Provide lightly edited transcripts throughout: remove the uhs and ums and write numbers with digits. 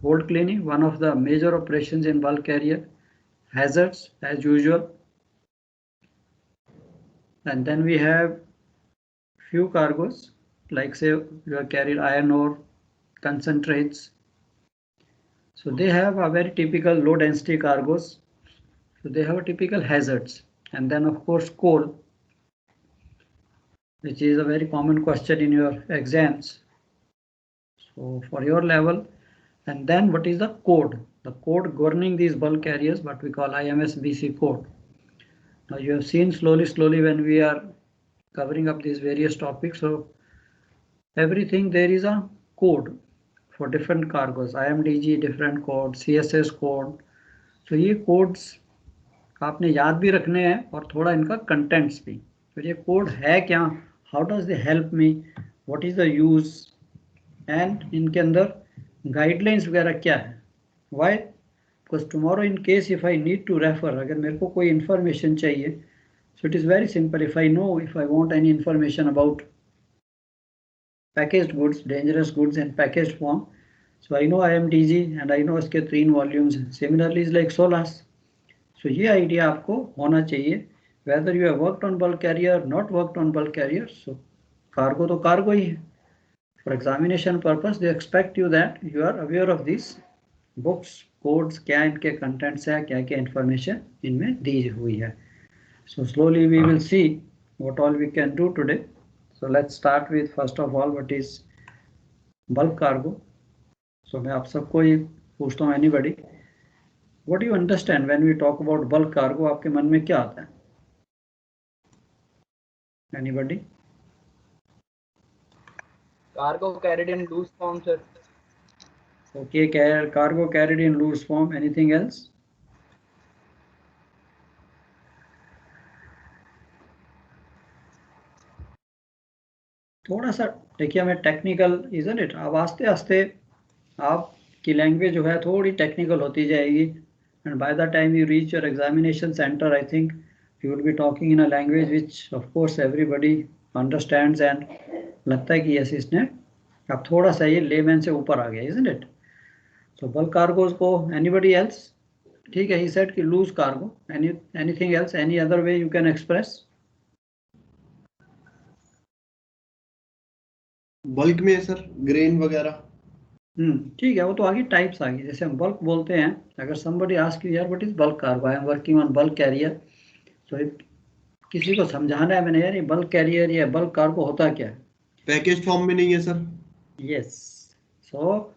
hold cleaning, one of the major operations in bulk carrier. Hazards as usual. And then we have few cargoes, like say you have carried iron ore, concentrates. So they have a very typical low density cargoes. So they have a typical hazards. And then of course coal, which is a very common question in your exams. So for your level, and then what is the code? The code governing these bulk carriers, what we call IMS-BC code. Now you have seen slowly when we are covering up these various topics. So everything there is a code for different cargoes. IMDG different code, CSS code. So ये codes आपने याद भी रखने हैं और थोड़ा इनका contents भी. तो ये code है क्या? How does they help me? What is the use? And इनके अंदर guidelines वगैरह क्या है? Why? Because tomorrow in case if I need to refer, अगर मेरे को कोई information चाहिए, so it is very simple. If I know, if I want any information about packaged goods, dangerous goods in packaged form, so I know IMDG and I know इसके 3 volumes. Similarly is like SOLAS. So ये idea आपको होना चाहिए. Whether you have worked on bulk carrier, not worked on bulk carrier, so cargo तो cargo ही है. For examination purpose, they expect you that you are aware of these books, codes, क्या इनके contents है, क्या information इनमें दी हुई है. So slowly we will see what all we can do today. So let's start with first of all what is bulk cargo. So मैं आप सबको ये पूछता हूँ, anybody, what do you understand when we talk about bulk cargo? आपके मन में क्या आता है? Anybody? Cargo carried in loose form, sir. Okay, cargo carried in loose form. Anything else? थोड़ा सा देखिए हमें टेक्निकल, isn't it? अब आस्ते आस्ते आपकी लैंग्वेज जो है थोड़ी टेक्निकल होती जाएगी, and by the time you reach your examination center, I think you will be talking in a language which of course everybody understands and लगता है कि yes इसने अब थोड़ा सा ये लेमैन से ऊपर आ गया, isn't it? So bulk cargoes को anybody else? ठीक है, he said कि loose cargo. Anything else? Any other way you can express? Bulk में सर ग्रेन वगैरह. ठीक है, वो तो आगे टाइप्स आ गई. जैसे हम बल्क बोलते हैं, अगर somebody ask you यार what is bulk cargo, I am working on bulk carrier, so किसी को समझाना है मैंने यार ये बल्क कैरियर या बल्क कार्गो होता क्या है. पैकेज फॉर्म में नहीं है sir. Yes, so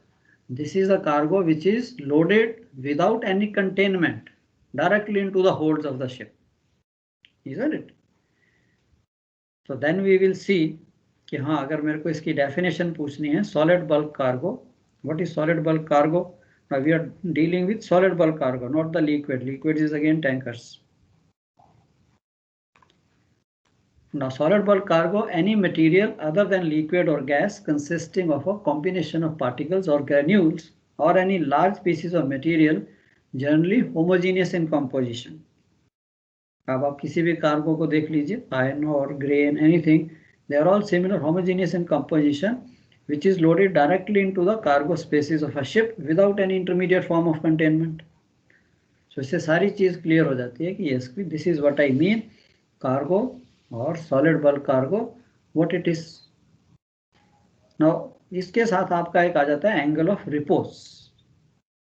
this is a cargo which is loaded without any containment directly into the holds of the ship, isn't it? So then we will see कि हाँ अगर मेरे को इसकी डेफिनेशन पूछनी है, solid bulk cargo. What is solid bulk cargo? Now we are dealing with solid bulk cargo, not the liquid. Liquid is again tankers. Now solid bulk cargo, any material other than liquid or gas consisting of a combination of particles or granules or any large pieces of material generally homogeneous in composition. अब आप किसी भी cargo को देख लीजिए, iron or grain, anything, they are all similar, homogeneous in composition, which is loaded directly into the cargo spaces of a ship without any intermediate form of containment. So इससे सारी चीज क्लियर हो जाती है कि yes, this is what I mean, cargo or solid bulk cargo, what it is. Now इसके साथ आपका एक आ जाता है angle of repose.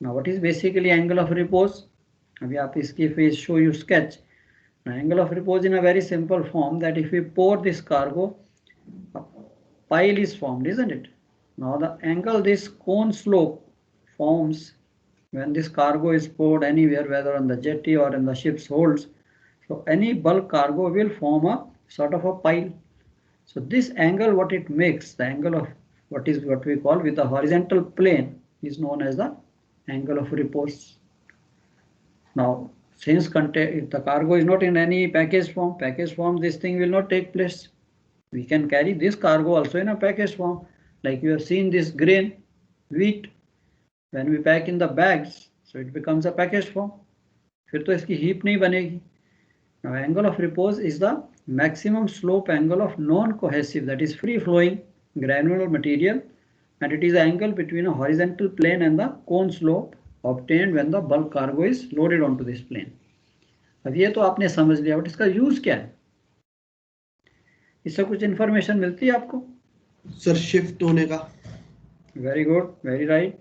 Now what is basically angle of repose? अभी आप इसकी if we show you sketch. Now, angle of repose in a very simple form, that if we pour this cargo, a pile is formed, isn't it? Now the angle this cone slope forms when this cargo is poured anywhere, whether on the jetty or in the ship's holds. So any bulk cargo will form a sort of a pile. So this angle, what it makes, the angle of what we call with the horizontal plane is known as the angle of repose. Now since if the cargo is not in any packaged form, this thing will not take place. We can carry this cargo also in a packaged form, like you have seen this grain, wheat, when we pack in the bags, so it becomes a packaged form. फिर तो इसकी heap नहीं बनेगी. Now angle of repose is the maximum slope angle of non-cohesive, that is free flowing granular material and it is the angle between a horizontal plane and the cone slope obtained when the bulk cargo is loaded onto this plane. अब ये तो आपने समझ लिया, but इसका use क्या है? इससे कुछ इंफॉर्मेशन मिलती है आपको? सर शिफ्ट होने का। Very good, very right.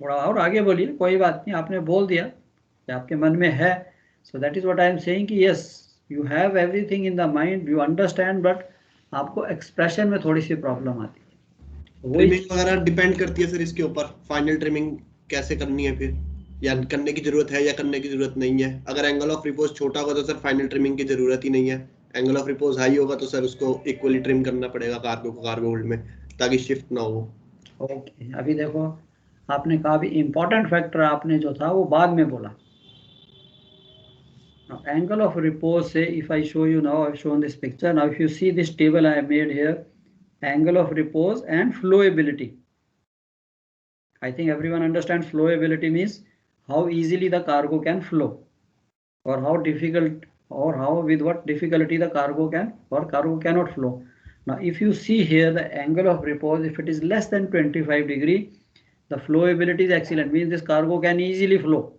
थोड़ा और आगे बोलिए, कोई बात नहीं, आपने बोल दिया कि आपके मन में है। So that is what I am saying कि yes you have everything in the mind, you understand, but आपको एक्सप्रेशन में थोड़ी सी प्रॉब्लम आती है। ट्रिमिंग वगैरह डिपेंड करती है सर इसके ऊपर, फाइनल ट्रिमिंग कैसे करनी है फिर, या करने की जरूरत है या करने की जरूरत नहीं है। अगर एंगल ऑफ रिपोज छोटा होगा तो सर फाइनल ट्रिमिंग की जरूरत ही नहीं है। एंगल ऑफ रिपोज हाई होगा तो सर उसको इक्वली ट्रिम करना पड़ेगा कार्गो को कार्गो होल्ड में, ताकि शिफ्ट ना हो। ओके, अभी देखो आपने कहा भी इम्पोर्टेंट फैक्टर आपने जो था वो बाद में बोला। Now, angle of repose, say if I show you now, I've shown this picture. Now if you see this table I have made here, angle of repose and flowability. I think everyone understands flowability means how easily the cargo can flow, or how difficult, or how with what difficulty the cargo can or cargo cannot flow. Now if you see here the angle of repose, if it is less than 25 degree, the flowability is excellent, means this cargo can easily flow.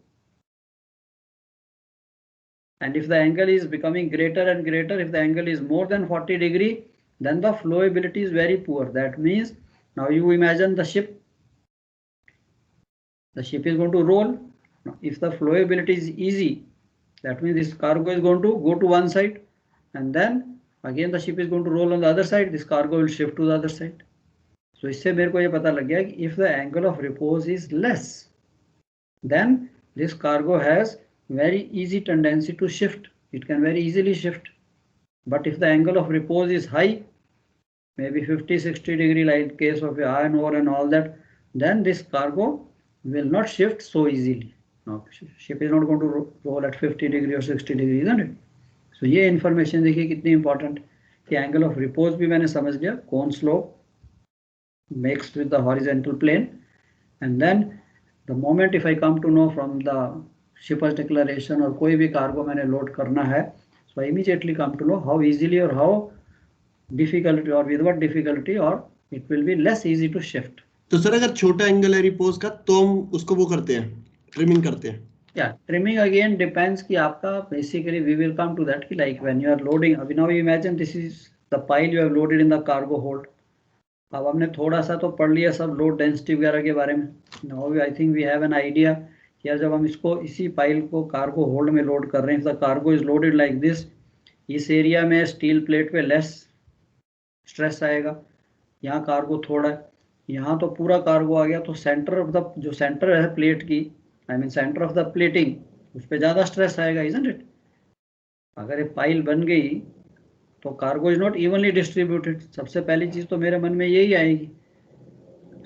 And if the angle is becoming greater and greater, if the angle is more than 40 degree, then the flowability is very poor. That means now you imagine the ship. The ship is going to roll. Now, if the flowability is easy, that means this cargo is going to go to one side, and then again the ship is going to roll on the other side. This cargo will shift to the other side. So इससे मेरे को ये पता लग गया कि if the angle of repose is less, then this cargo has very easy tendency to shift. It can very easily shift. But if the angle of repose is high, maybe 50-60 degree, like case of iron ore and all that, then this cargo will not shift so easily. Now ship is not going to roll at 50 degree or 60 degree, isn't it? So ये information देखिए कितनी important कि angle of repose भी मैंने समझ लिया, cone slope mixed with the horizontal plane, and then the moment if I come to know from the shipper's declaration और कोई भी कार्गो मैंने लोड करना है, so I immediately come to know how easily or how difficult or with what difficulty or it will be less easy to shift. तो sir अगर छोटा angle है रिपोज का तो हम उसको वो करते हैं, ट्रिमिंग करते हैं। Yeah, trimming again depends कि आपका basically we will come to that कि like when you are loading, अभी now you imagine this is the pile you have loaded in the cargo hold. अब हमने थोड़ा सा तो पढ़ लिया सब लोड डेंसिटी वगैरह के बारे में। Now I think we have an idea कि जब हम इसको इसी पाइल को कार्गो होल्ड में लोड कर रहे हैं, the cargo is loaded like this, इस एरिया में स्टील प्लेट पे लेस स्ट्रेस आएगा, यहाँ कार्गो थोड़ा है, यहाँ तो पूरा कार्गो आ गया, तो सेंटर ऑफ द जो सेंटर है प्लेट की, I mean centre of the plating, उस पर ज़्यादा स्ट्रेस आएगा, इजंट इट? अगर ये पाइल बन गई तो cargo is not evenly distributed. सबसे पहली चीज तो मेरे मन में यही आएगी।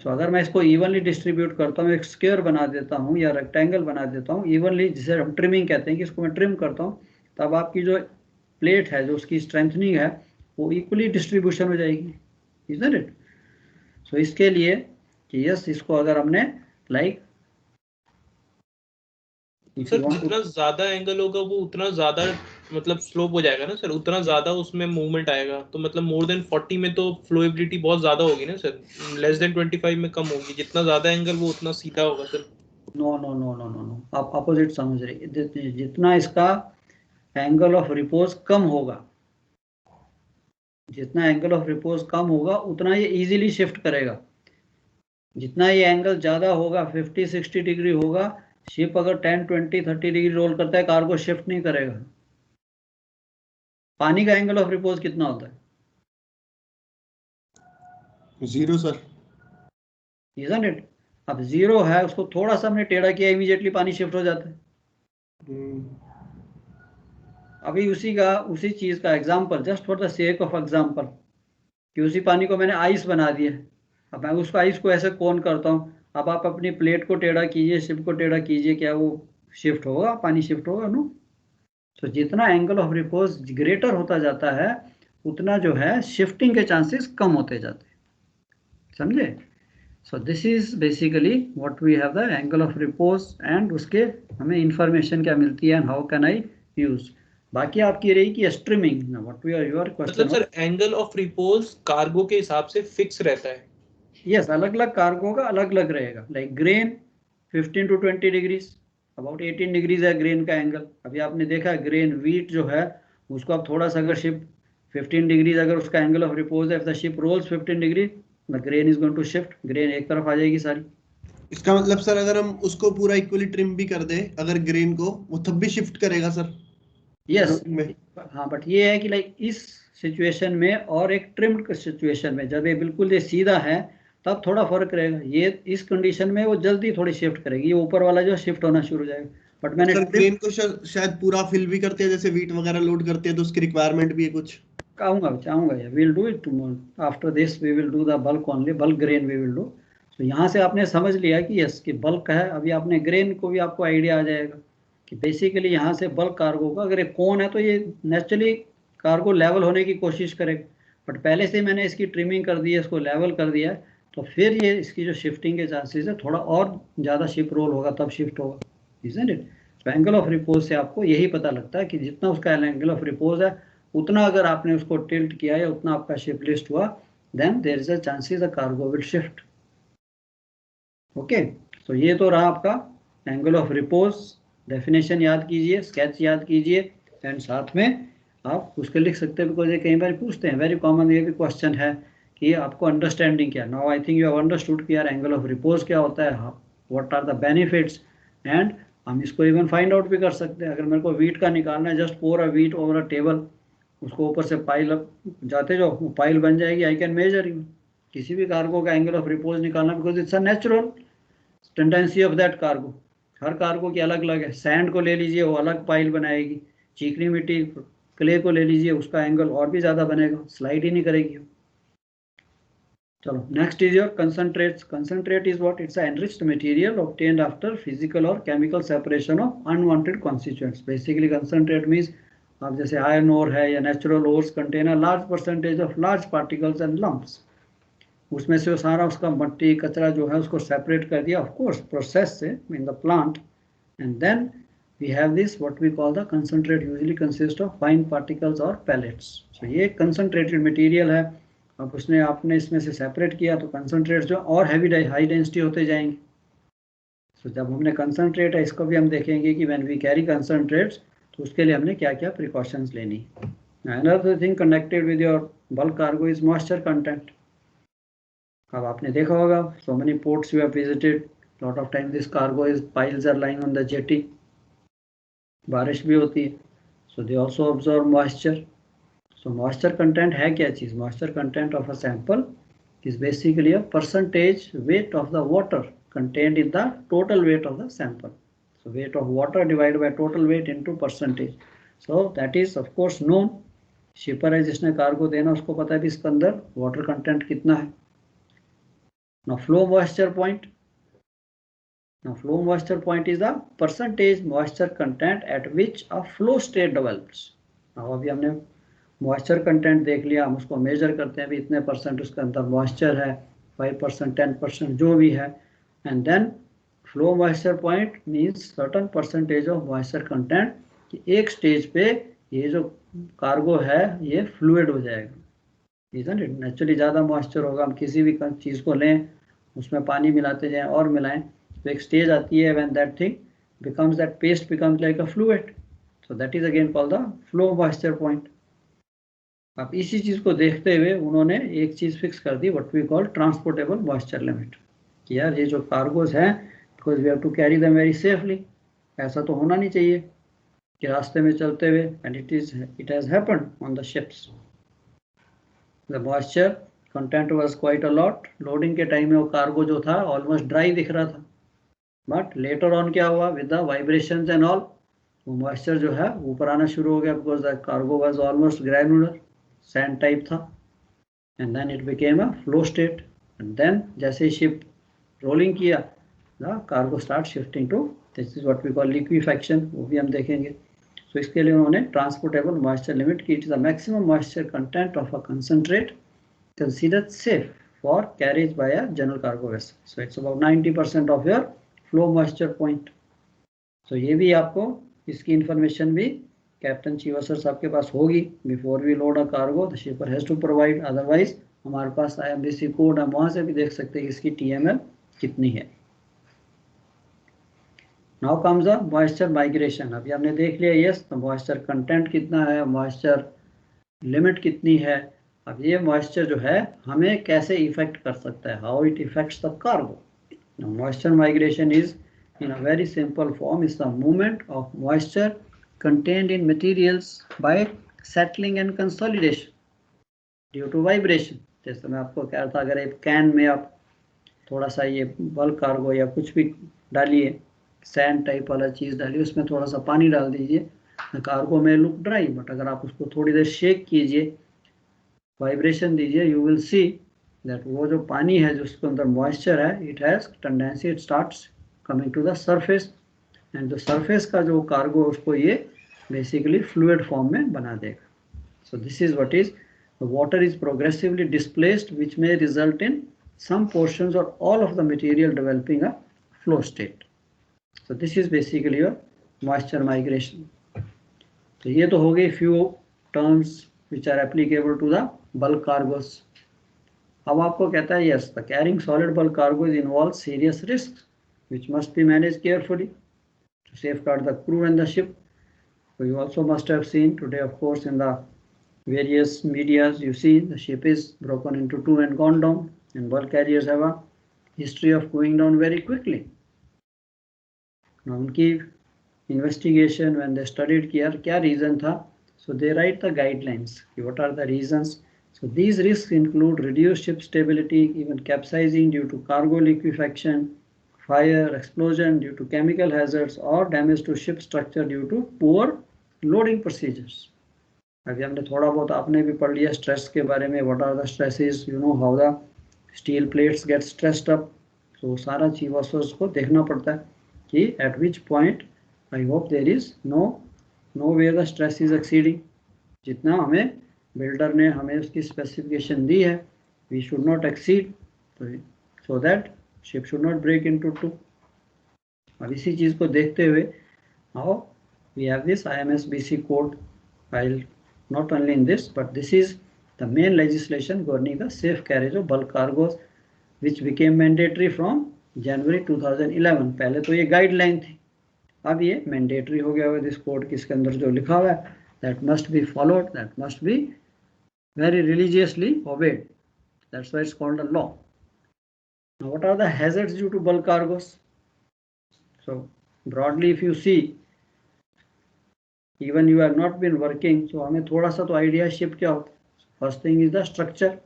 सो अगर मैं इसको इवनली डिस्ट्रीब्यूट करता हूँ, एक स्क्वायर बना देता हूँ या रेक्टेंगल बना देता हूँ इवनली, जिसे हम ट्रिमिंग कहते हैं कि इसको मैं ट्रिम करता हूँ, तब आपकी जो प्लेट है, जो उसकी स्ट्रेंथनिंग है, वो इक्वली डिस्ट्रीब्यूशन हो जाएगी, इजंट इट? सो इसके लिए कि यस इसको अगर हमने लाइक सर जितना ज्यादा एंगल होगा वो उतना ज्यादा मतलब स्लोप हो जाएगा ना सर, उतना ज्यादा उसमें मूवमेंट आएगा। तो मतलब मोर देन 40 में तो फ्लोएबिलिटी बहुत ज्यादा होगी ना सर, लेस देन 25 में कम होगी। जितना ज्यादा एंगल वो उतना सीधा होगा sir. No no no no no no, आप अपोजिट समझ रहे। जितना इसका एंगल ऑफ रिपोज कम होगा, जितना एंगल ऑफ रिपोज कम होगा उतना ये इजीली शिफ्ट करेगा। जितना ये एंगल ज्यादा होगा, 50-60 डिग्री होगा, शिप अगर 10-20-30 डिग्री रोल करता है, कार्गो शिफ्ट नहीं करेगा। पानी का एंगल ऑफ रिपोज कितना होता है? 0 सर, इजंट इट? अब 0 है, उसको थोड़ा सा हमने टेढ़ा किया, इमीडिएटली पानी शिफ्ट हो जाता है। अभी उसी चीज का example, just for the sake of example, कि उसी पानी को मैंने आइस बना दिया। अब मैं उसको आइस को ऐसे कोन करता हूँ, अब आप अपनी प्लेट को टेढ़ा कीजिए, शिप को टेढ़ा कीजिए, क्या वो शिफ्ट होगा? पानी शिफ्ट होगा? नो। तो जितना एंगल ऑफ रिपोज ग्रेटर होता जाता है, उतना जो है शिफ्टिंग के चांसेस कम होते जाते हैं, समझे? So this is basically what we have the angle of repose, and उसके हमें इंफॉर्मेशन क्या मिलती है and how can I use. बाकी आपकी रही कि स्ट्रीमिंग ना, what we are your question. मतलब sir angle of repose cargo के हिसाब से फिक्स रहता है? यस, अलग अलग कार्गो का अलग अलग रहेगा। Like grain 15 to 20 degrees, about 18 degrees है ग्रेन का एंगल। अभी आपने देखा ग्रेन वीट जो है उसको आप थोड़ा सा अगर शिप 15 डिग्रीज अगर उसका एंगल ऑफ रिपोज है, if the ship rolls 15 degree, the grain is going to shift, grain एक तरफ आ जाएगी सारी। इसका मतलब सर अगर हम उसको पूरा इक्वली ट्रिम भी कर दें अगर ग्रेन को, वो तब भी शिफ्ट करेगा सर? यस में हाँ, बट ये है कि लाइक इस सिचुएशन में और एक ट्रिम्ड सिचुएशन में, जब ये बिल्कुल ये सीधा है तब थोड़ा फर्क रहेगा। ये इस कंडीशन में वो जल्दी थोड़ी शिफ्ट करेगी, ये ऊपर वाला जो शिफ्ट होना शुरू हो जाएगा। बट मैंने सर ग्रेन को शायद पूरा फिल भी करते हैं, जैसे वीट वगैरह लोड करते हैं तो उसकी रिक्वायरमेंट भी है कुछ। चाहूंगा या will do it tomorrow, after this we will do the bulk only, bulk grain we will do. तो यहाँ से आपने समझ लिया कि यस कि बल्क है। अभी आपने ग्रेन को भी आपको आइडिया आ जाएगा कि बेसिकली यहाँ से बल्क कार्गो का अगर एक कोन है तो ये नेचुरली कार्गो लेवल होने की कोशिश करेगा, बट पहले से मैंने इसकी ट्रिमिंग कर दी है, इसको लेवल कर दिया है, तो फिर ये इसकी जो शिफ्टिंग के चांसेस है थोड़ा और ज़्यादा शिप रोल होगा तब शिफ्ट होगा, इजंट इट? तो एंगल ऑफ रिपोज से आपको यही पता लगता है कि जितना उसका एंगल ऑफ रिपोज है उतना अगर आपने उसको टिल्ट किया या उतना आपका शिप लिस्ट हुआ, then there is a chances the cargo will shift. Okay, तो ये तो रहा आपका एंगल ऑफ रिपोज। डेफिनेशन याद कीजिए, स्केच याद कीजिए, एंड साथ में आप उसके लिख सकते हैं, बिकॉज ये कई बार पूछते हैं, वेरी कॉमन ये भी क्वेश्चन है कि आपको अंडरस्टैंडिंग क्या। Now I think you have understood कि यार एंगल ऑफ रिपोज क्या होता है, what are the benefits, and हम इसको इवन फाइंड आउट भी कर सकते हैं। अगर मेरे को वीट का निकालना है, just pour a wheat over a table, उसको ऊपर से पाइल जाते जाओ, वो पाइल बन जाएगी, आई कैन मेजर यू। किसी भी कार्गो का एंगल ऑफ रिपोज निकालना, because it's a natural tendency of that cargo. Her cargo की अलग अलग है। सैंड को ले लीजिए, वो अलग पाइल बनाएगी। चीकनी मिट्टी क्ले को ले लीजिए, उसका एंगल और भी ज़्यादा बनेगा, स्लाइड ही नहीं करेगी। चलो next is your concentrates. Concentrate is what? It's enriched material obtained after physical और chemical separation of unwanted constituents. Basically concentrate means आप जैसे आयरन ओर है या natural ores contain a large percentage of large particles and lumps. उसमें से वो सारा उसका मट्टी कचरा जो है उसको सेपरेट कर दिया, ऑफ कोर्स प्रोसेस से in the plant, and then we have this what we call the concentrate, usually consist of fine particles और पैलेट्स। सो ये कंसंट्रेटेड मटेरियल है। अब उसने आपने इसमें से सेपरेट किया तो कंसंट्रेट्स जो और हैवी हाई डेंसिटी होते जाएंगे। सो जब हमने कंसंट्रेट है, इसको भी हम देखेंगे कि व्हेन वी कैरी कंसंट्रेट्स तो उसके लिए हमने क्या क्या प्रिकॉशंस लेनी है। Another thing connected with your bulk cargo is moisture content. अब आपने देखा होगा, so many ports you have visited, lot of time this cargo is piles are lying on the jetty, बारिश भी होती है, so they also absorb moisture. So moisture content है क्या चीज़? Moisture content of a sample is basically a percentage weight of the water contained in the total weight of the sample. So weight of water divided by total weight into percentage. So that is of course known. शिपर है जिसने cargo देना, उसको पता है भी इसके अंदर water content कितना है। Now flow moisture point. Now flow moisture point is the percentage moisture content at which a flow state develops. Now अभी हमने moisture content देख लिया, हम उसको measure करते हैं भी इतने परसेंट उसके अंदर moisture है, 5%, 10% जो भी है, and then flow moisture point means certain percentage of moisture content कि एक स्टेज पे ये जो कार्गो है ये फ्लूइड हो जाएगा, isn't it? नेचुरली ज़्यादा मॉइस्चर होगा, हम किसी भी चीज़ को लें उसमें पानी मिलाते जाएं और मिलाएं तो एक स्टेज आती है when that thing becomes, that paste becomes like a fluid. So that is again called the flow moisture point. अब इसी चीज़ को देखते हुए उन्होंने एक चीज़ फिक्स कर दी, what we call transportable moisture limit, कि यार ये जो कार्गोज हैं because we have to carry them very safely, ऐसा तो होना नहीं चाहिए कि रास्ते में चलते हुए, and it has happened on the ships. The moisture content was quite a lot. Loading के टाइम में वो कार्गो जो था ऑलमोस्ट ड्राई दिख रहा था, बट लेटर ऑन क्या हुआ with the vibrations and all, वो मॉइस्चर जो है ऊपर आना शुरू हो गया, because the cargo was almost granular sand type था, and then it became a flow state, and then जैसे शिप रोलिंग किया the cargo start shifting to, this is what we call liquefaction, वो भी हम देखेंगे। तो इसके लिए उन्होंने ट्रांसपोर्टेबल मॉइस्चर लिमिट की, it is the maximum moisture content of a concentrate considered safe for carriage by a general cargo vessel. So it's about 90% of your flow moisture point. So ये भी आपको इसकी इंफॉर्मेशन भी captain chief officer आपके पास होगी। Before we load a cargo the shipper has to provide, otherwise हमारे पास IMBC कोड, हम वहां से भी देख सकते हैं कि इसकी TML कितनी है। Now comes the moisture migration. अभी हमने देख लिया यस, तो मॉइस्चर कंटेंट कितना है, मॉइस्चर लिमिट कितनी है। अब ये मॉइस्चर जो है हमें कैसे इफेक्ट कर सकता है, how it effects the cargo. Moisture migration is in a very simple form is the movement of moisture contained in materials by settling and consolidation due to vibration। जैसे मैं आपको कह रहा था, अगर एक कैन में आप थोड़ा सा ये बल्क कार्गो या कुछ भी डालिए, सैंड टाइप वाला चीज़ डालिए, उसमें थोड़ा सा पानी डाल दीजिए, कार्गो में लुक ड्राई, बट अगर आप उसको थोड़ी देर शेक कीजिए, वाइब्रेशन दीजिए, यू विल सी दैट वो जो पानी है जो उसके अंदर मॉइस्चर है, it has tendency, it starts coming to the surface, and जो सरफेस का जो कार्गो उसको ये बेसिकली फ्लूइड फॉर्म में बना देगा। सो this is what is the water is progressively displaced which may result in some portions or all of the material developing a flow state. So this is basically your moisture migration. तो ये तो हो गई few terms which are applicable to the bulk cargos. अब आपको कहता है yes, the carrying solid bulk cargos involves serious risks which must be managed carefully to safeguard the crew and the ship. So you also must have seen today, of course, in the various medias, you see the ship is broken into two and gone down, and bulk carriers have a history of going down very quickly. Now, उनकी investigation when they studied क्या reason था, so they write the guidelines. What are the reasons? So these risks include reduced ship stability, even capsizing due to cargo liquefaction, fire, explosion due to chemical hazards, or damage to ship structure due to poor loading procedures. अभी हमने थोड़ा बहुत आपने भी पढ़ लिया stress के बारे में, what are the stresses, you know how the steel plates get stressed up. So सारा चीज को देखना पड़ता है कि at which point I hope there is no where the stress is exceeding. जितना हमें बिल्डर ने हमें उसकी स्पेसिफिकेशन दी है, we should not exceed, so that ship should not break into two. अब इसी चीज को देखते हुए now we have this IMSBC code. I'll not only in this, but this is the main legislation governing the safe carriage of bulk cargoes, which became mandatory from January 2011. पहले तो ये guideline थी, अब ये मैंडेटरी हो गया है। This code किसके अंदर जो लिखा हुआ है, that must be followed, that must be very religiously obeyed. That's why it's called a law. Now, what are the hazards due to bulk cargoes? So broadly, if you see, even you have not been working, so हमें थोड़ा सा तो idea ship क्या होता है। First thing is the structure.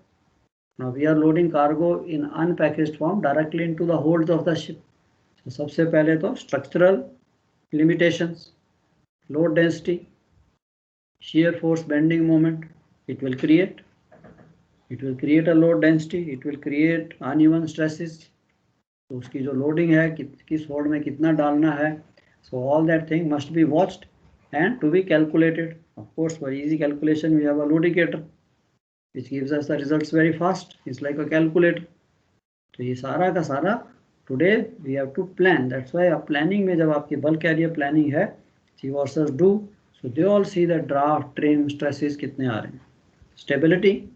Now we are loading cargo in unpackaged form directly into the holds of the ship. So सबसे पहले तो structural limitations, load density, shear force bending moment, it will create a load density, it will create uneven stresses. तो उसकी जो loading है किस hold में कितना डालना है, so all that thing must be watched and to be calculated. Of course, for easy calculation we have a loadicator which gives us the results very fast. It's like a calculator. तो ये सारा का सारा today we have to plan. That's why आप planning में जब आपकी bulk carrier planning है, chief officers do, so they all see the draft, trim, stresses कितने आ रहे हैं. Stability,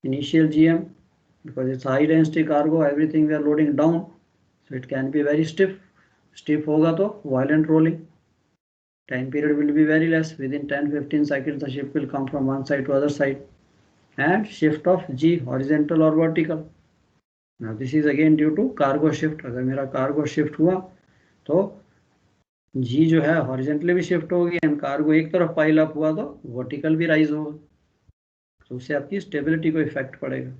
initial GM, because it's high density cargo, everything we are loading down, so it can be very stiff. Stiff होगा तो violent rolling. Time period will be very less. Within 10-15 seconds, the ship will come from one side to other side. And shift of G, horizontal or vertical. Now this is again due to cargo shift. अगर मेरा cargo shift हुआ तो G जो है horizontally भी shift होगी, and cargo एक तरफ pile up हुआ तो vertical भी rise होगा, तो उससे आपकी stability को effect पड़ेगा.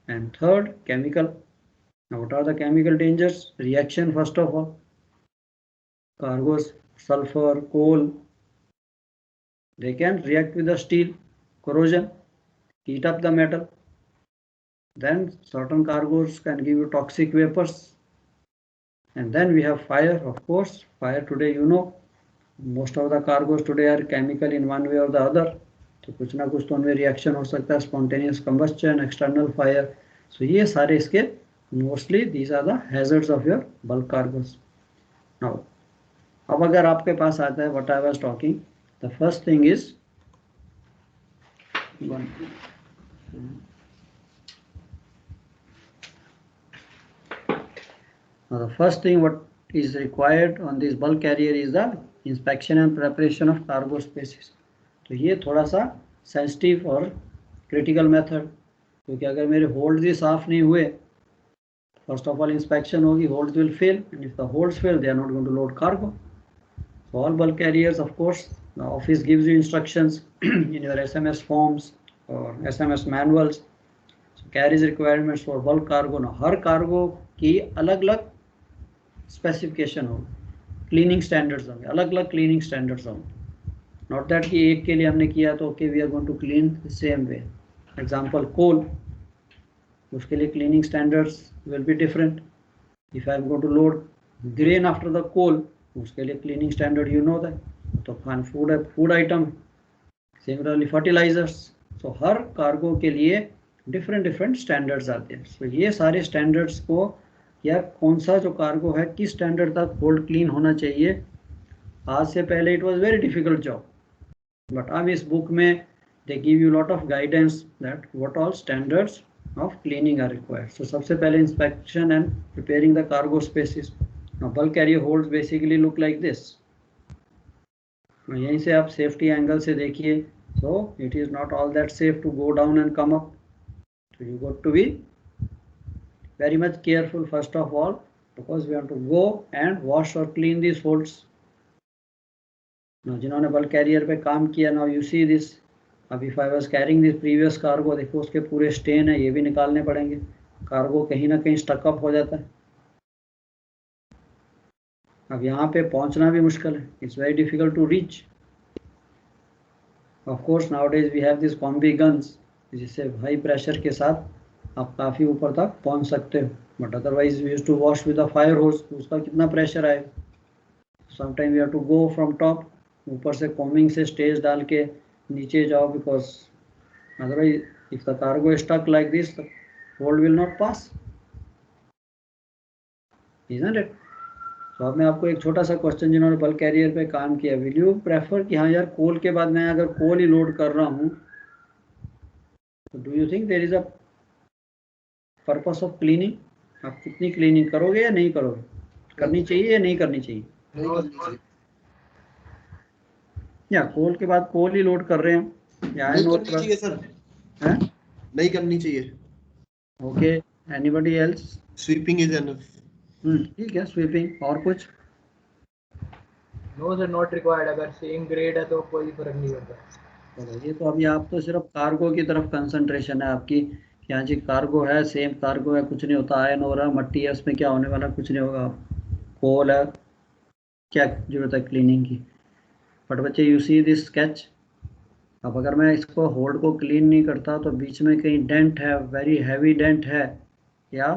And third, chemical. Now what are the chemical dangers? Reaction first of all. Cargoes, sulfur, coal, they can react with the steel, corrosion, heat up the metal. Then certain cargoes can give you toxic vapors. And then we have fire, of course. Fire today, you know, most of the cargoes today are chemical in one way or the other. तो कुछ ना कुछ तो उनमें reaction हो सकता है, spontaneous combustion, external fire. So ये सारे इसके mostly these are the hazards of your bulk cargoes. Now अब अगर आपके पास आता है what I was talking, The first thing is now the first thing what is required on this bulk carrier is the inspection and preparation of cargo spaces. तो ये थोड़ा सा sensitive और क्रिटिकल मेथड, क्योंकि अगर मेरे होल्ड्स ही साफ नहीं हुए, फर्स्ट ऑफ ऑल इंस्पेक्शन होगी, holds will fail, and if the holds fail they are not going to load cargo. So all bulk carriers, of course, the office gives you instructions in your SMS forms or SMS manuals. So carries requirements for bulk cargo. Now her cargo की अलग-अलग specification होगी, cleaning standards होंगे, अलग-अलग cleaning standards होंगे. Not that कि एक के लिए हमने किया तो okay we are going to clean the same way. Example coal, उसके लिए cleaning standards will be different. If I am going to load grain after the coal, उसके लिए cleaning standard you know that. तो food item, similarly fertilisers. सो हर cargo के लिए different standards आते हैं. सो ये सारे स्टैंडर्ड्स को, या कौन सा जो कार्गो है किस स्टैंडर्ड तक होल्ड क्लीन होना चाहिए, आज से पहले it was very difficult job, but अब इस बुक में they give you lot of guidance that what all standards of cleaning are required. So सबसे पहले inspection and preparing the cargo spaces. Now bulk carrier holds basically look like this. यहीं से आप safety angle से देखिए, so it is not all that safe to go down and come up. So you got to be very much careful first of all, because we have to go and wash or clean these holds. Now जिन्होंने bulk carrier पे काम किया, now you see this. अब if I was carrying this previous cargo, देखो उसके पूरे stand है, ये भी निकालने पड़ेंगे. कार्गो कहीं ना कहीं स्टक अप हो जाता है. अब यहाँ पे पहुँचना भी मुश्किल है, it's very difficult to reach. Of course nowadays we have this combi guns, जिससे हाई प्रेशर के साथ आप काफ़ी ऊपर तक पहुँच सकते हो, but otherwise we used to wash with a fire hose. उसका कितना प्रेशर आएगा. Sometime we have to go from top, ऊपर से कॉमिंग से स्टेज डाल के नीचे जाओ, because otherwise if the cargo is stuck like this the hold will not pass, isn't it. तो अब मैं आपको एक छोटा सा क्वेश्चन, जिन्होंने बल्क कैरियर पे काम किया, विल यू प्रेफर कि हाँ यार कोल के बाद मैं अगर कोल ही लोड कर रहा हूँ, तो do you think there is a purpose of cleaning? आप कितनी क्लीनिंग करोगे या नहीं करोगे, करनी चाहिए या नहीं करनी चाहिए? या कोल के बाद कोल ही लोड कर रहे हैं या नहीं करनी चाहिए सर, हैं? नहीं करनी चाहिए. Okay, anybody else? Sweeping is enough. ठीक है, स्वीपिंग. और कुछ? No sir, not required. अगर सेम ग्रेड है तो कोई फर्क नहीं पड़ता. ये तो अभी आप तो सिर्फ कार्गो की तरफ कंसंट्रेशन है आपकी, यहाँ जी कार्गो है, सेम कार्गो है, कुछ नहीं होता. आयन हो रहा है, मट्टी है, उसमें क्या होने वाला, कुछ नहीं होगा. कोल है, क्या जरूरत है क्लीनिंग की. बट बच्चे यू सी दिस स्केच. अब अगर मैं इसको होल्ड को क्लीन नहीं करता तो बीच में कहीं डेंट है, वेरी हैवी डेंट है, या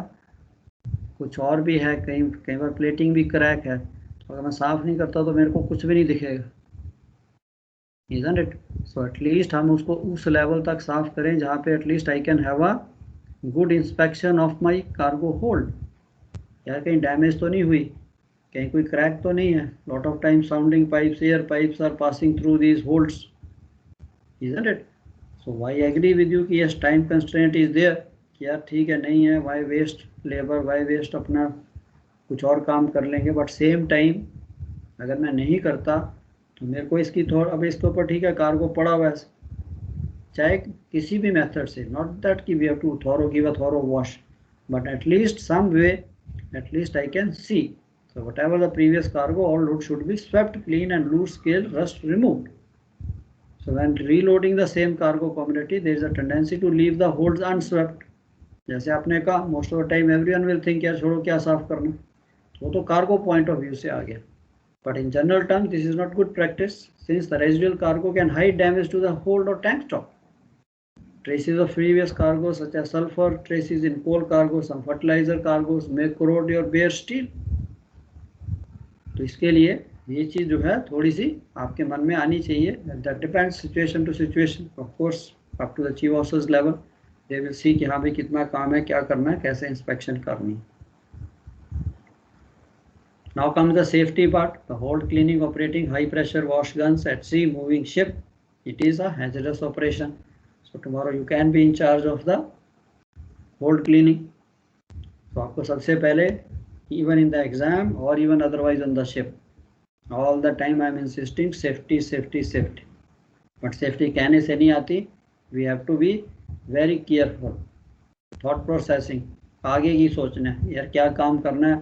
कुछ और भी है, कई बार प्लेटिंग भी क्रैक है, तो अगर मैं साफ़ नहीं करता तो मेरे को कुछ भी नहीं दिखेगा, isn't it? So at least हम उसको उस लेवल तक साफ़ करें जहाँ पे at least I can have a good inspection of my cargo hold. यार कहीं डैमेज तो नहीं हुई, कहीं कोई क्रैक तो नहीं है. Lot of time sounding pipes, air pipes are passing through these holds, isn't it? So I agree with you कि yes time constraint is there, कि यार ठीक है, नहीं है, why waste labour, why waste अपना कुछ और काम कर लेंगे. बट सेम टाइम अगर मैं नहीं करता तो मेरे को इसकी थोड़ा, अब इसके ऊपर ठीक है कार्गो पड़ा हुआ है, चाहे किसी भी मेथड से, नॉट दैट कि we have to thorough give a thorough wash, but at least some way, at least I can see. So whatever the previous cargo, all load should be swept clean and loose scale rust removed. So when reloading the same cargo commodity, there is a tendency to leave the holds unswept. जैसे आपने कहा, most of the time everyone will think यार छोड़ो क्या साफ करना, वो तो कार्गो पॉइंट ऑफ व्यू से आ गया. But in general term this is not good practice, since the residual cargo can hide damage to the hold और tank stock. Traces of previous cargo such as sulfur traces in coal cargo, some fertilizer cargos may corrode your bare steel. तो इसके लिए ये चीज़ जो है थोड़ी सी आपके मन में आनी चाहिए. That depends situation to situation, of course up to the chief officer's level they will see कि हाँ भाई कितना काम है, क्या करना है, कैसे इंस्पेक्शन करनी है. Now comes the safety part, the hold cleaning, operating high pressure wash guns at sea, moving ship. It is a hazardous operation. So tomorrow you can be in charge of the hold cleaning. तो आपको सबसे पहले even in the exam or even otherwise on the ship, all the time I am insisting safety, safety, safety. But safety कहने से नहीं आती. We have to be very careful. Thought processing, आगे की सोचना है यार क्या काम करना है,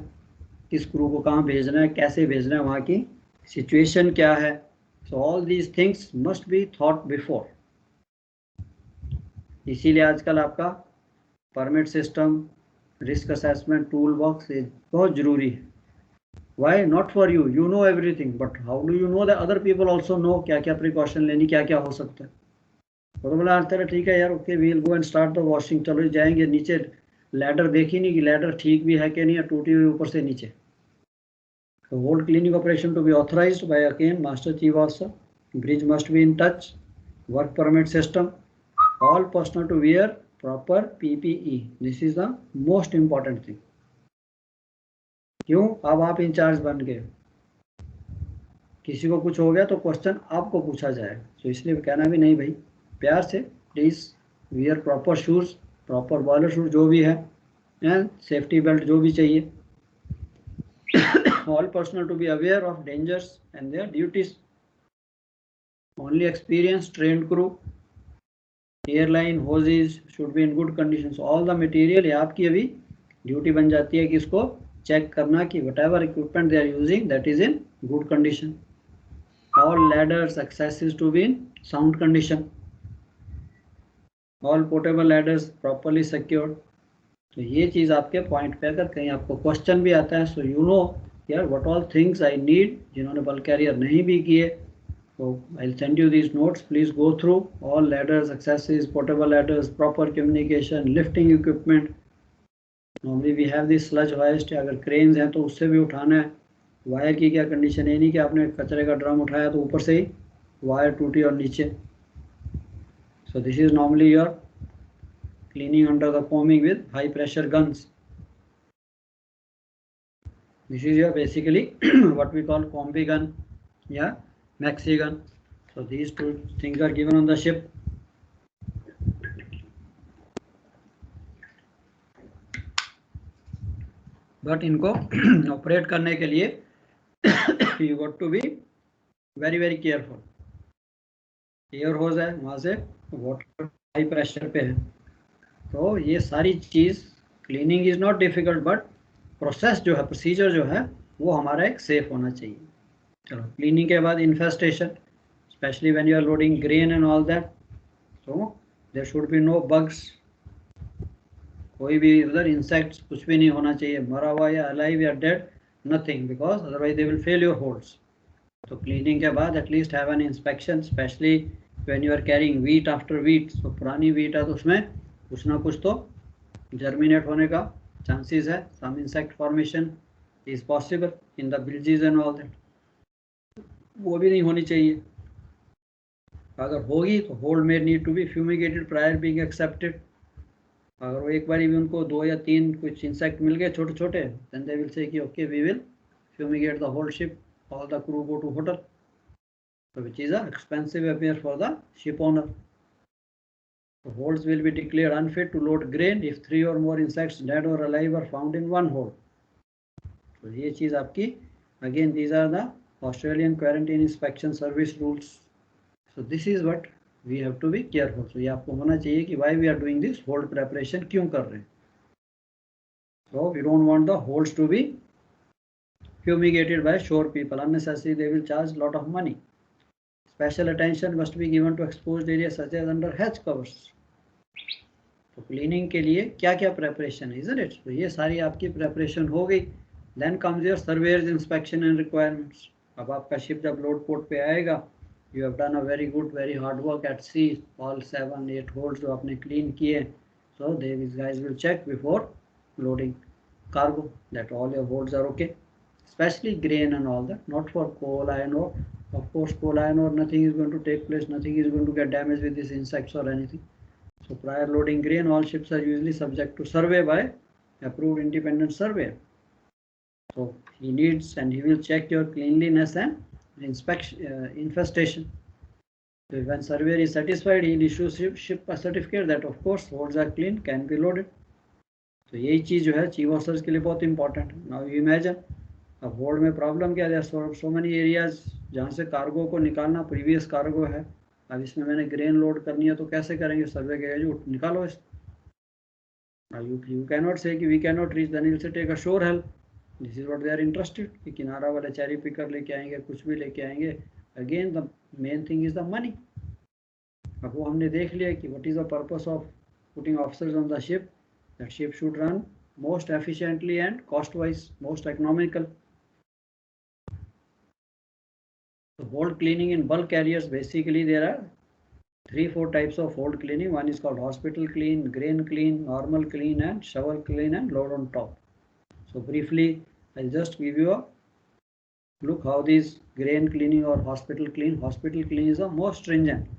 किस क्रू को कहाँ भेजना है, कैसे भेजना है, वहाँ की सिचुएशन क्या है. So all these things must be thought before. इसीलिए आजकल आपका permit system, risk assessment, tool box बहुत जरूरी है. Why not for you, you know everything, but how do you know that other people also know क्या क्या precaution लेनी, क्या क्या हो सकता है. तो बोला चलो ठीक है यार, okay we will go and start the washing. चलो जाएंगे नीचे, लैडर देखी नहीं कि लैडर ठीक भी है कि नहीं, टूटी हुई ऊपर से नीचे. तो hold cleaning operation to be authorised by again master chief officer. Bridge must be in touch. Work permit system, all personnel to wear proper PPE. This is the most important thing. क्यों? अब आप in charge बन गए, किसी को कुछ हो गया तो क्वेश्चन आपको पूछा जाएगा. तो इसलिए कहना भी नहीं भाई, प्यार से please wear proper shoes, proper boiler shoes जो भी है, एंड सेफ्टी बेल्ट जो भी चाहिए. All personnel to be aware of dangers and their duties. Only experience trained crew. Air line hoses should be in good condition. All the material, ये आपकी अभी duty बन जाती है कि इसको चेक करना कि whatever equipment they are using that is in good condition. All ladders accesses to be in sound condition. All portable ladders properly secured. तो ये चीज़ आपके पॉइंट पे अगर कहीं आपको क्वेश्चन भी आता है, सो यू नो यार what all things I need. जिन्होंने बल्क कैरियर नहीं भी किए, so I'll send you these notes, please go through all ladders, accessories, portable ladders, proper communication, lifting equipment. Normally we have this sludge hoist. अगर cranes हैं तो उससे भी उठाना है. वायर की क्या कंडीशन है, नहीं कि आपने कचरे का ड्रम उठाया तो ऊपर से ही वायर टूटी और नीचे. So this is normally your cleaning under the combing with high pressure guns. This is your basically what we call combi gun, yeah, maxi gun. So these two things are given on the ship. But इनको operate करने के लिए you got to be very very careful. Air hose है, वहाँ से water high pressure पे है. तो ये सारी चीज़, cleaning is not difficult, but process जो है, प्रोसीजर जो है, वो हमारा एक सेफ होना चाहिए. चलो, क्लीनिंग के बाद infestation, specially when you are loading grain and all that, तो there should be no bugs. कोई भी उधर इंसेक्ट्स कुछ भी नहीं होना चाहिए, मरा हुआ या अलाइव या dead, nothing, because otherwise they will fail your holds. तो क्लीनिंग के बाद at least have an inspection, specially when you are carrying wheat after wheat. तो पुरानी वीट है तो उसमें कुछ ना कुछ तो जर्मिनेट होने का चांसेस है. Some insect formation is possible in the bilges and all that, वो भी नहीं होनी चाहिए. अगर होगी तो होल्ड में need to be fumigated prior being accepted. अगर वो एक बारी भी उनको 2 या 3 कुछ इंसेक्ट मिल गए छोटे छोटे, देन दे विल से कि okay we will fumigate the whole ship, all the crew go to hotel. So which is an expensive affair for the ship owner. The holds will be declared unfit to load grain if 3 or more insects, dead or alive, are found in one hold. So ये चीज़ आपकी, again these are the Australian Quarantine Inspection Service rules. So this is what we have to be careful. So ये आपको होना चाहिए कि why we are doing this hold preparation, क्यों कर रहे हैं. So we don't want the holds to be fumigated by shore people unnecessarily. They will charge lot of money. Special attention must be given to exposed areas such as under hatch covers. तो cleaning के लिए क्या क्या preparation है, isn't it? तो ये सारी आपकी प्रेपरेशन हो गई. Then comes your surveyor's inspection and requirements. अब आपका शिप जब लोड पोर्ट पे आएगा, you have done a very good, very hard work at sea. All 7-8 holes जो आपने क्लीन किए, so these guys will check before loading cargo that all your holes are okay. Especially grain and all that, not for coal, iron ore. Of course, coal, iron ore, nothing is going to take place, nothing is going to get damaged with these insects or anything. So prior loading grain, all ships are usually subject to survey by approved independent surveyor. So he needs, and he will check your cleanliness and infestation. So when surveyor is satisfied, he will issue ship a certificate that of course holds are clean, can be loaded. तो यही चीज जो है chief officers के लिए बहुत important है. Now you imagine अब होल्ड में प्रॉब्लम क्या है, सो मेनी एरियाज जहाँ से कार्गो को निकालना प्रीवियस कार्गो है. अब इसमें मैंने ग्रेन लोड करनी है तो कैसे करेंगे, सर्वे कहेगा जी निकालो इस. यू कैन नॉट से कि we can not reach, then will say take a shore help. This is what they are interested कि किनारा वाले चेरी पिकर लेके आएंगे, कुछ भी लेके आएंगे. Again the main thing is the money. अब वो हमने देख लिया कि what is the purpose of putting officers on the ship. That ship should run most efficiently and cost-wise most economical. So hold cleaning in bulk carriers, basically there are 3-4 types of hold cleaning. One is called hospital clean, grain clean, normal clean, and shovel clean and load on top. So briefly, I'll just give you a look how these grain cleaning or hospital clean. Hospital clean is the most stringent,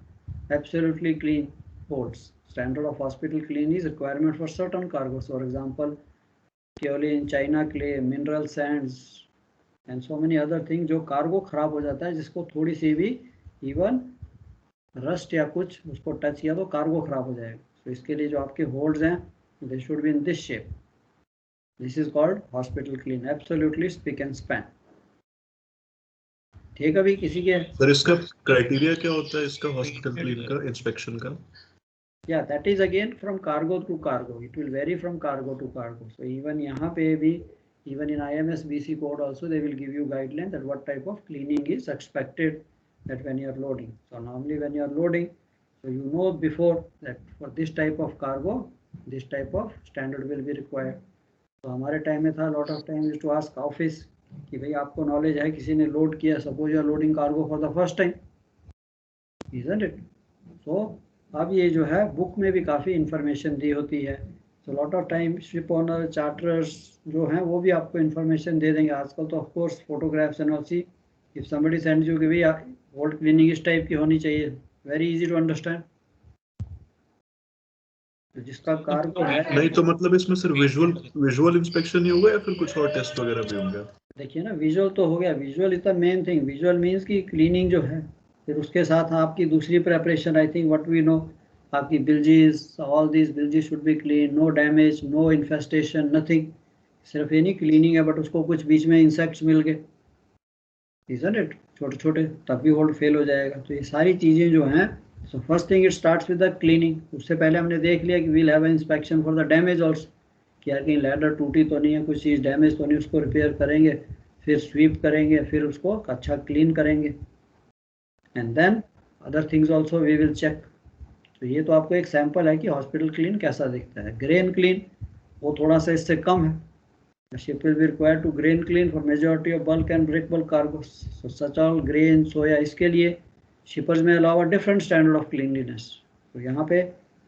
absolutely clean holds. Standard of hospital clean is requirement for certain cargoes. For example, kaolin, China clay, mineral sands, and so many other things जो cargo खराब हो जाता है, जिसको थोड़ी सी भी even rust या कुछ उसको टच किया तो कार्गो खराब हो जाएगा. तो इसके लिए जो आपके होल्ड्स हैं they should be in this shape. This is called hospital clean, absolutely spick and span. ठीक है, अभी किसी के सर इसका क्राइटेरिया क्या होता है इसका हॉस्पिटल क्लीन का इंस्पेक्शन का? Yeah, that is again from cargo to cargo. It will vary from cargo to cargo. So even यहाँ पे भी, even in IMS BC code also they will give you guideline that what type of cleaning is expected that when you are loading. So normally when you are loading, so you know before that for this type of cargo, this type of standard will be required. तो हमारे time में था, lot of time used to ask office कि भाई आपको knowledge है, किसी ने लोड किया, suppose you are loading cargo for the first time, isn't it? So अब ये जो है बुक में भी काफ़ी इंफॉर्मेशन दी होती है. So lot of time ship owner charters जो हैं वो भी आपको इंफॉर्मेशन दे देंगे. आजकल तो of course photographs and all. See if somebody sends you कि भाई होल्ड क्लीनिंग इस टाइप की होनी चाहिए, वेरी इजी टू अंडरस्टैंड. तो जिसका कार्गो है नहीं तो मतलब इसमें सिर्फ विजुअल इंस्पेक्शन ही होगा या फिर कुछ और टेस्ट वगैरह भी होंगे? देखिए ना, विजुअल तो हो गया, visual is the main thing. Visual means की क्लीनिंग जो है, फिर उसके साथ आपकी दूसरी preparation, I think what we know, आपकी bilges, all these bilges should be clean, no damage, no infestation, nothing. सिर्फ ये नहीं क्लीनिंग है बट उसको कुछ बीच में इंसेक्ट्स मिल गए, इजंट इट, छोटे छोटे, तब भी होल्ड फेल हो जाएगा. तो ये सारी चीज़ें जो हैं, so first thing it starts with the cleaning. उससे पहले हमने देख लिया कि we'll have an inspection for the damage also, कि यार कहीं लैडर टूटी तो नहीं है, कुछ चीज़ डैमेज तो नहीं, उसको रिपेयर करेंगे, फिर स्वीप करेंगे, फिर उसको अच्छा क्लीन करेंगे. And then other things also we will check. तो ये तो आपको एक सैंपल है कि हॉस्पिटल क्लीन कैसा दिखता है. ग्रेन क्लीन वो थोड़ा सा इससे कम है. Ship will be required to grain clean for majority of bulk and break bulk cargo. Such all grain, soya, इसके लिए शिपर्स में अलावा डिफरेंट स्टैंडर्ड ऑफ क्लीनलीनेस. तो यहाँ पे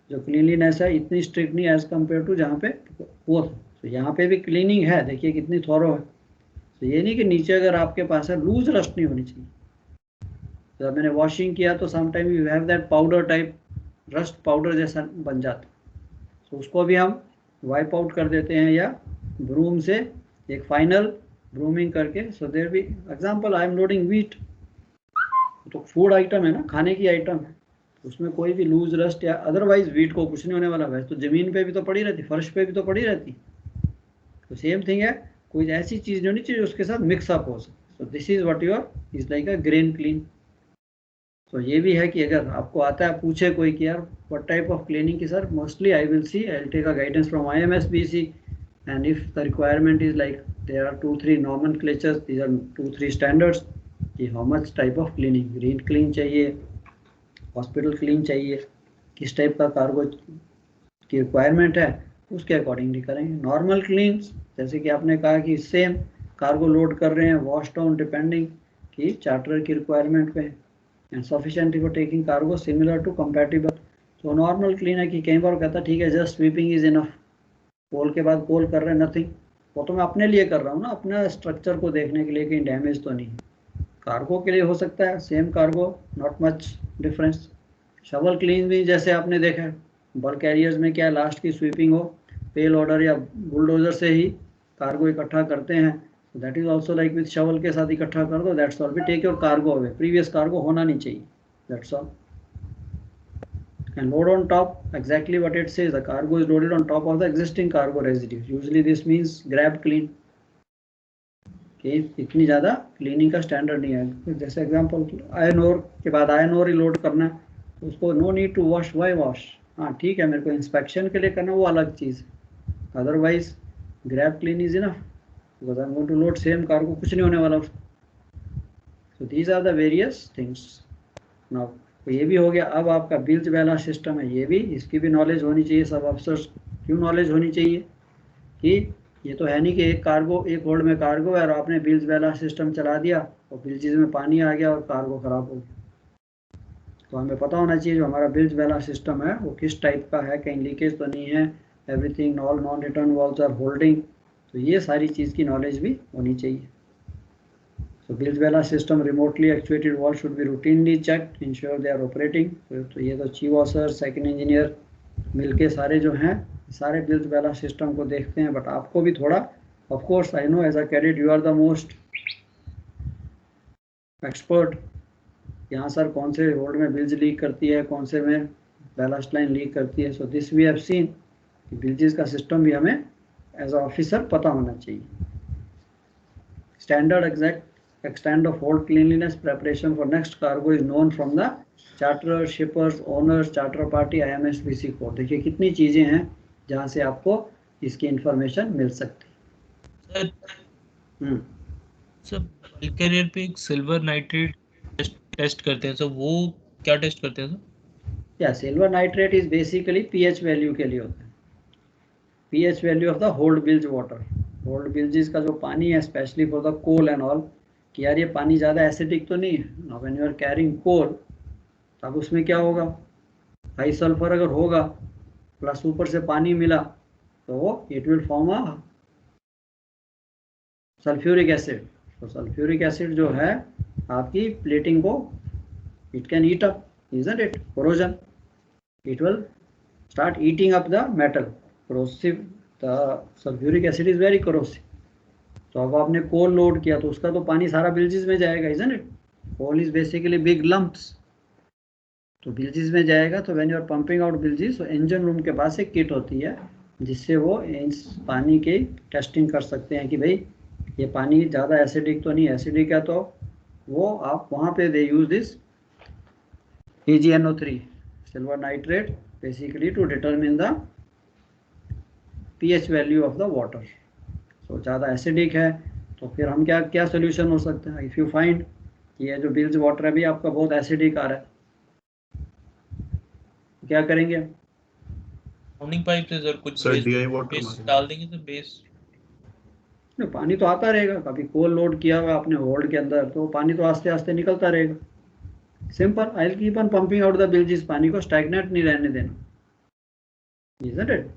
जो क्लीनलीनेस है इतनी स्ट्रिक्ट नहीं एज कम्पेयर टू जहाँ पे वो था. तो यहाँ पे भी क्लीनिंग है, देखिए कितनी थॉरो है. तो ये नहीं कि नीचे अगर आपके पास है, लूज रस्ट नहीं होनी चाहिए. तो मैंने वॉशिंग किया तो sometime you have that powder type, rust powder जैसा बन जाता. तो उसको भी हम वाइप आउट कर देते हैं या ब्रूम से एक फाइनल ब्रूमिंग करके. So there be example, I am loading wheat, तो फूड आइटम है ना, खाने की आइटम है, उसमें कोई भी लूज रस्ट या अदरवाइज व्हीट को कुछ नहीं होने वाला है. तो ज़मीन पे भी तो पड़ी रहती, फर्श पे भी तो पड़ी रहती. तो सेम थिंग है, कोई ऐसी चीज़ नहीं होनी चाहिए उसके साथ मिक्सअप हो सके. So this is what your is like a grain clean. तो ये भी है कि अगर आपको आता है, पूछे कोई कि यार व्हाट टाइप ऑफ क्लीनिंग की, sir mostly I will see, I will take a guidance from IMS BC, and if the requirement is like there are 2-3 nomenclatures, these are 2-3 standards कि how much type of cleaning, green clean चाहिए, hospital clean चाहिए, किस type का cargo की requirement है, उसके accordingly करेंगे. Normal cleans जैसे कि आपने कहा कि सेम कार्गो लोड कर रहे हैं, वॉश डाउन डिपेंडिंग कि चार्टर की रिक्वायरमेंट पे, and sufficient for taking cargo similar to compatible. तो नॉर्मल क्लीन है कि कई बार कहता है ठीक है just sweeping is enough, coal के बाद कोल कर रहे हैं, नथिंग. वो तो मैं अपने लिए कर रहा हूँ ना, अपना स्ट्रक्चर को देखने के लिए कहीं डैमेज तो नहीं. कार्गो के लिए हो सकता है same cargo, not much difference. Shovel clean भी जैसे आपने देखा है, बल्क कैरियर्स में क्या लास्ट की स्वीपिंग हो, पेल ऑर्डर या बुलडोजर से ही कार्गो इकट्ठा करते हैं. That is also like with shovel के साथ इकट्ठा कर दो, that's all, we take your cargo away, previous cargo होना नहीं चाहिए, that's all. And load on top, exactly what it says, the cargo is loaded on top of the existing cargo residues. Usually this means grab clean. Okay, इतनी ज़्यादा cleaning का standard नहीं है. जैसे example iron ore के बाद iron ore ही load करना है, तो उसको no need to wash. Why wash? हाँ ठीक है, मेरे को इंस्पेक्शन के लिए करना, वो अलग चीज़. Otherwise grab clean is enough, because I am going to load same cargo, कुछ नहीं होने वाला उसको. So these are the various things. Now तो ये भी हो गया. अब आपका बिल्ज बैलेंस सिस्टम है, ये भी, इसकी भी नॉलेज होनी चाहिए सब अफसर्स. क्यों नॉलेज होनी चाहिए? कि ये तो है नहीं कि एक कार्गो, एक होल्ड में कार्गो है और आपने बिल्ज बैलेंस सिस्टम चला दिया और बिल्जेज में पानी आ गया और कार्गो खराब हो गया. तो हमें पता होना चाहिए जो हमारा बिल्ज बैलेंस सिस्टम है वो किस टाइप का है, कहीं लीकेज तो नहीं है, everything all non return valves are holding. तो ये सारी चीज़ की नॉलेज भी होनी चाहिए. So bilge balance system remotely actuated valves should be routinely checked, ensure they are operating. तो ये तो चीफ ऑफिसर, सेकंड इंजीनियर मिलके सारे जो हैं सारे बिल्ज बैलेंस सिस्टम को देखते हैं. बट आपको भी थोड़ा, of course I know as a cadet you are the most expert. यहाँ सर कौन से होल्ड में बिल्ज लीक करती है, कौन से में बैलेंस लाइन लीक करती है. So this we have seen, bilges का सिस्टम भी हमें एज अ ऑफिसर पता होना चाहिए. Standard exact extent of hold cleanliness preparation for next cargo is known from the charter, shippers, owners, charter party, IMSBC code. देखिए कितनी चीजें हैं जहाँ से आपको इसकी इंफॉर्मेशन मिल सकती है. सर बल्क कैरियर पे एक सिल्वर नाइट्रेट टेस्ट करते हैं सर, वो क्या टेस्ट करते हैं सर? या silver nitrate is basically pH value के लिए होता है. PH value of the hold bilge water. Hold bilges का जो पानी है specially for the coal and all, कि यार ये पानी ज़्यादा एसिडिक तो नहीं है. Now when you are carrying coal, तब उसमें क्या होगा, हाई सल्फर अगर होगा प्लस ऊपर से पानी मिला तो it will form a sulphuric acid. तो सल्फ्यूरिक एसिड जो है आपकी प्लेटिंग को it can eat up, isn't it, corrosion. It will start eating up the metal. Corrosive, the sulphuric acid is very corrosive. तो अब आपने कोल लोड किया तो उसका तो पानी सारा बिल्जेस में जाएगा, isn't it. Coal is basically big lumps, तो बिल्जेस में जाएगा. तो when you are pumping out bilges, तो इंजन रूम के पास एक किट होती है जिससे वो इस पानी की टेस्टिंग कर सकते हैं कि भाई ये पानी ज़्यादा एसिडिक तो नहीं है. एसिडिक है तो वो आप वहाँ पे they use this AgNO3 silver nitrate basically to determine the pH value of the water. तो ज़्यादा एसिडिक है तो फिर हम क्या सोल्यूशन हो सकता है. इफ़ यू फाइंड ये जो बिल्ज वाटर है भी आपका बहुत एसिडिक आ रहा है, क्या करेंगे? राउंडिंग पाइप से सर कुछ सर DI वाटर बेस डाल देंगे सर. बेस पानी तो आता रहेगा. कभी कोल लोड किया हुआ आपने होल्ड के अंदर तो पानी तो आस्ते आस्ते निकलता रहेगा. Simple, I will keep on pumping out the bilges. पानी को स्टैग्नेट नहीं रहने देना, isn't it.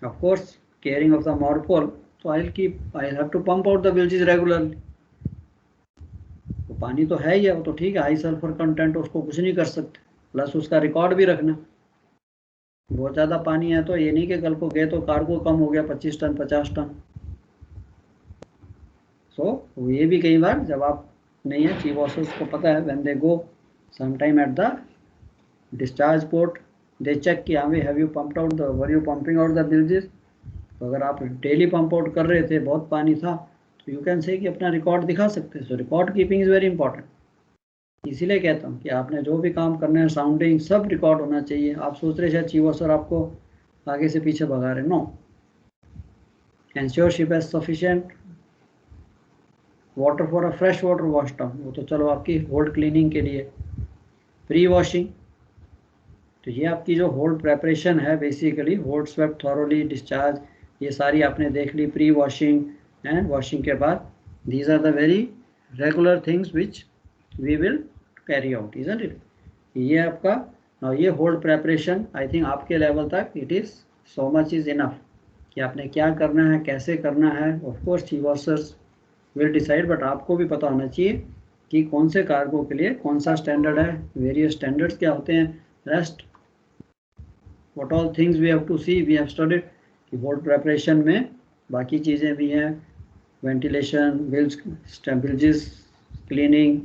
Of course carrying of the मॉर्फोल, तो I have to pump out the bilges regularly. तो पानी तो है ही है, वो तो ठीक है, हाई सल्फर कंटेंट, उसको कुछ नहीं कर सकते. प्लस उसका रिकॉर्ड भी रखना. बहुत ज़्यादा पानी है तो ये नहीं कि कल को गए तो कार्गो कम हो गया 25 टन 50 टन. सो ये भी कई बार जब आप नहीं है, चीफ ऑफिसर्स को पता है, when they go sometime at the discharge port they check कि हाँ भाई have you pumped out the, were you pumping out the bilges. तो अगर आप डेली पंप आउट कर रहे थे, बहुत पानी था, तो यू कैन से कि अपना रिकॉर्ड दिखा सकते हैं. सो record keeping is very important. इसीलिए कहता हूँ कि आपने जो भी काम करना है, साउंडिंग सब रिकॉर्ड होना चाहिए. आप सोच रहे शायद चीफ ऑफिसर आपको आगे से पीछे भगा रहे, no. Ensure ship has sufficient water for a fresh water wash down. वो तो चलो आपकी होल्ड क्लीनिंग के लिए. प्री वॉशिंग, तो ये आपकी जो होल्ड प्रेपरेशन है basically hold swept thoroughly discharge, ये सारी आपने देख ली. प्री वॉशिंग एंड वॉशिंग के बाद, these are the very regular things which we will carry out, isn't it. ये आपका now ये होल्ड प्रेपरेशन आई थिंक आपके लेवल तक it is so much is enough कि आपने क्या करना है, कैसे करना है. Of course chief officers will decide, but आपको भी पता होना चाहिए कि कौन से कार्गो के लिए कौन सा स्टैंडर्ड है, वेरियस स्टैंडर्ड्स क्या होते हैं. Rest what all things we have to see, we have studied कि होल्ड प्रेपरेशन में बाकी चीज़ें भी हैं, वेंटिलेशन, बिल्ज क्लीनिंग,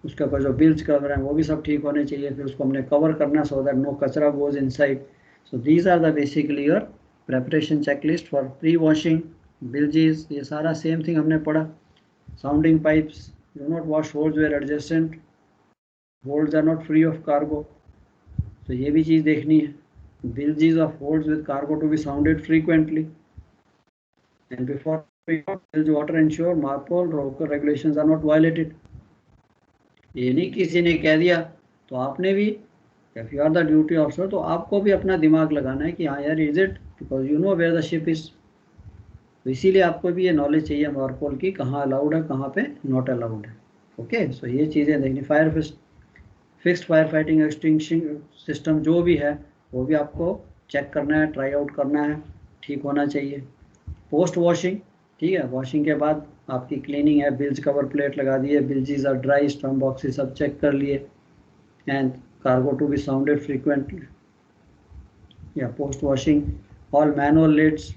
उसके ऊपर जो बिल्ज कवर हैं वो भी सब ठीक होने चाहिए। फिर उसको हमने कवर करना सो दैट नो कचरा goes inside. So these are the basically your preparation checklist for pre washing bilges. ये सारा सेम थिंग हमने पढ़ा। Sounding pipes, do not wash holds where adjacent, holds are not free of cargo, तो ये भी चीज़ देखनी है। Bilges of holes with cargo to be sounded frequently, and before bilge water ensure MARPOL local regulations are not violated. ये नहीं किसी ने कह दिया तो आपने भी, if you are the duty officer, तो आपको भी अपना दिमाग लगाना है कि हाँ यार is it, because you know where the ship is. तो इसीलिए आपको भी ये नॉलेज चाहिए MARPOL की, कहाँ अलाउड है कहाँ पे नॉट अलाउड है। ओके, सो ये चीज़ें देखनी। Fire fixed fire fighting extinction system जो भी है वो भी आपको चेक करना है, ट्राई आउट करना है, ठीक होना चाहिए। पोस्ट वॉशिंग, ठीक है, वॉशिंग के बाद आपकी क्लीनिंग है, बिल्ज कवर प्लेट लगा दिए, bilges are dry, storm boxes सब चेक कर लिए, and cargo to be sounded frequently. या post washing all manual lids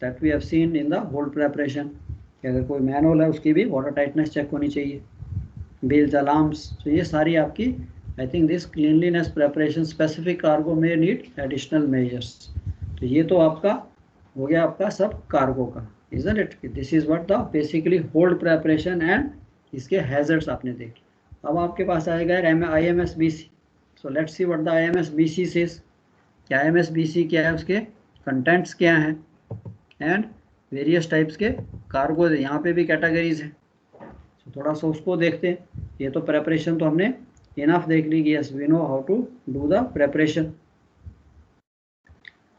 that we have seen in the hold preparation, अगर कोई मैनुअल है उसकी भी वाटर टाइटनेस चेक होनी चाहिए। बिल्ज अलार्म्स, तो ये सारी आपकी I think this cleanliness preparation specific cargo may need additional measures. तो ये तो आपका हो गया आपका सब कार्गो का, isn't it? This is what the basically hold preparation and इसके hazards आपने देखे। अब आपके पास आएगा IMSBC. So let's see what the IMSBC says. क्या IMSBC क्या है, उसके contents क्या हैं, and various types के कार्गो, यहाँ पे भी कैटेगरीज है। So थोड़ा सा उसको देखते हैं। ये तो प्रेपरेशन तो हमने enough देख ली कि yes we know how to do the preparation.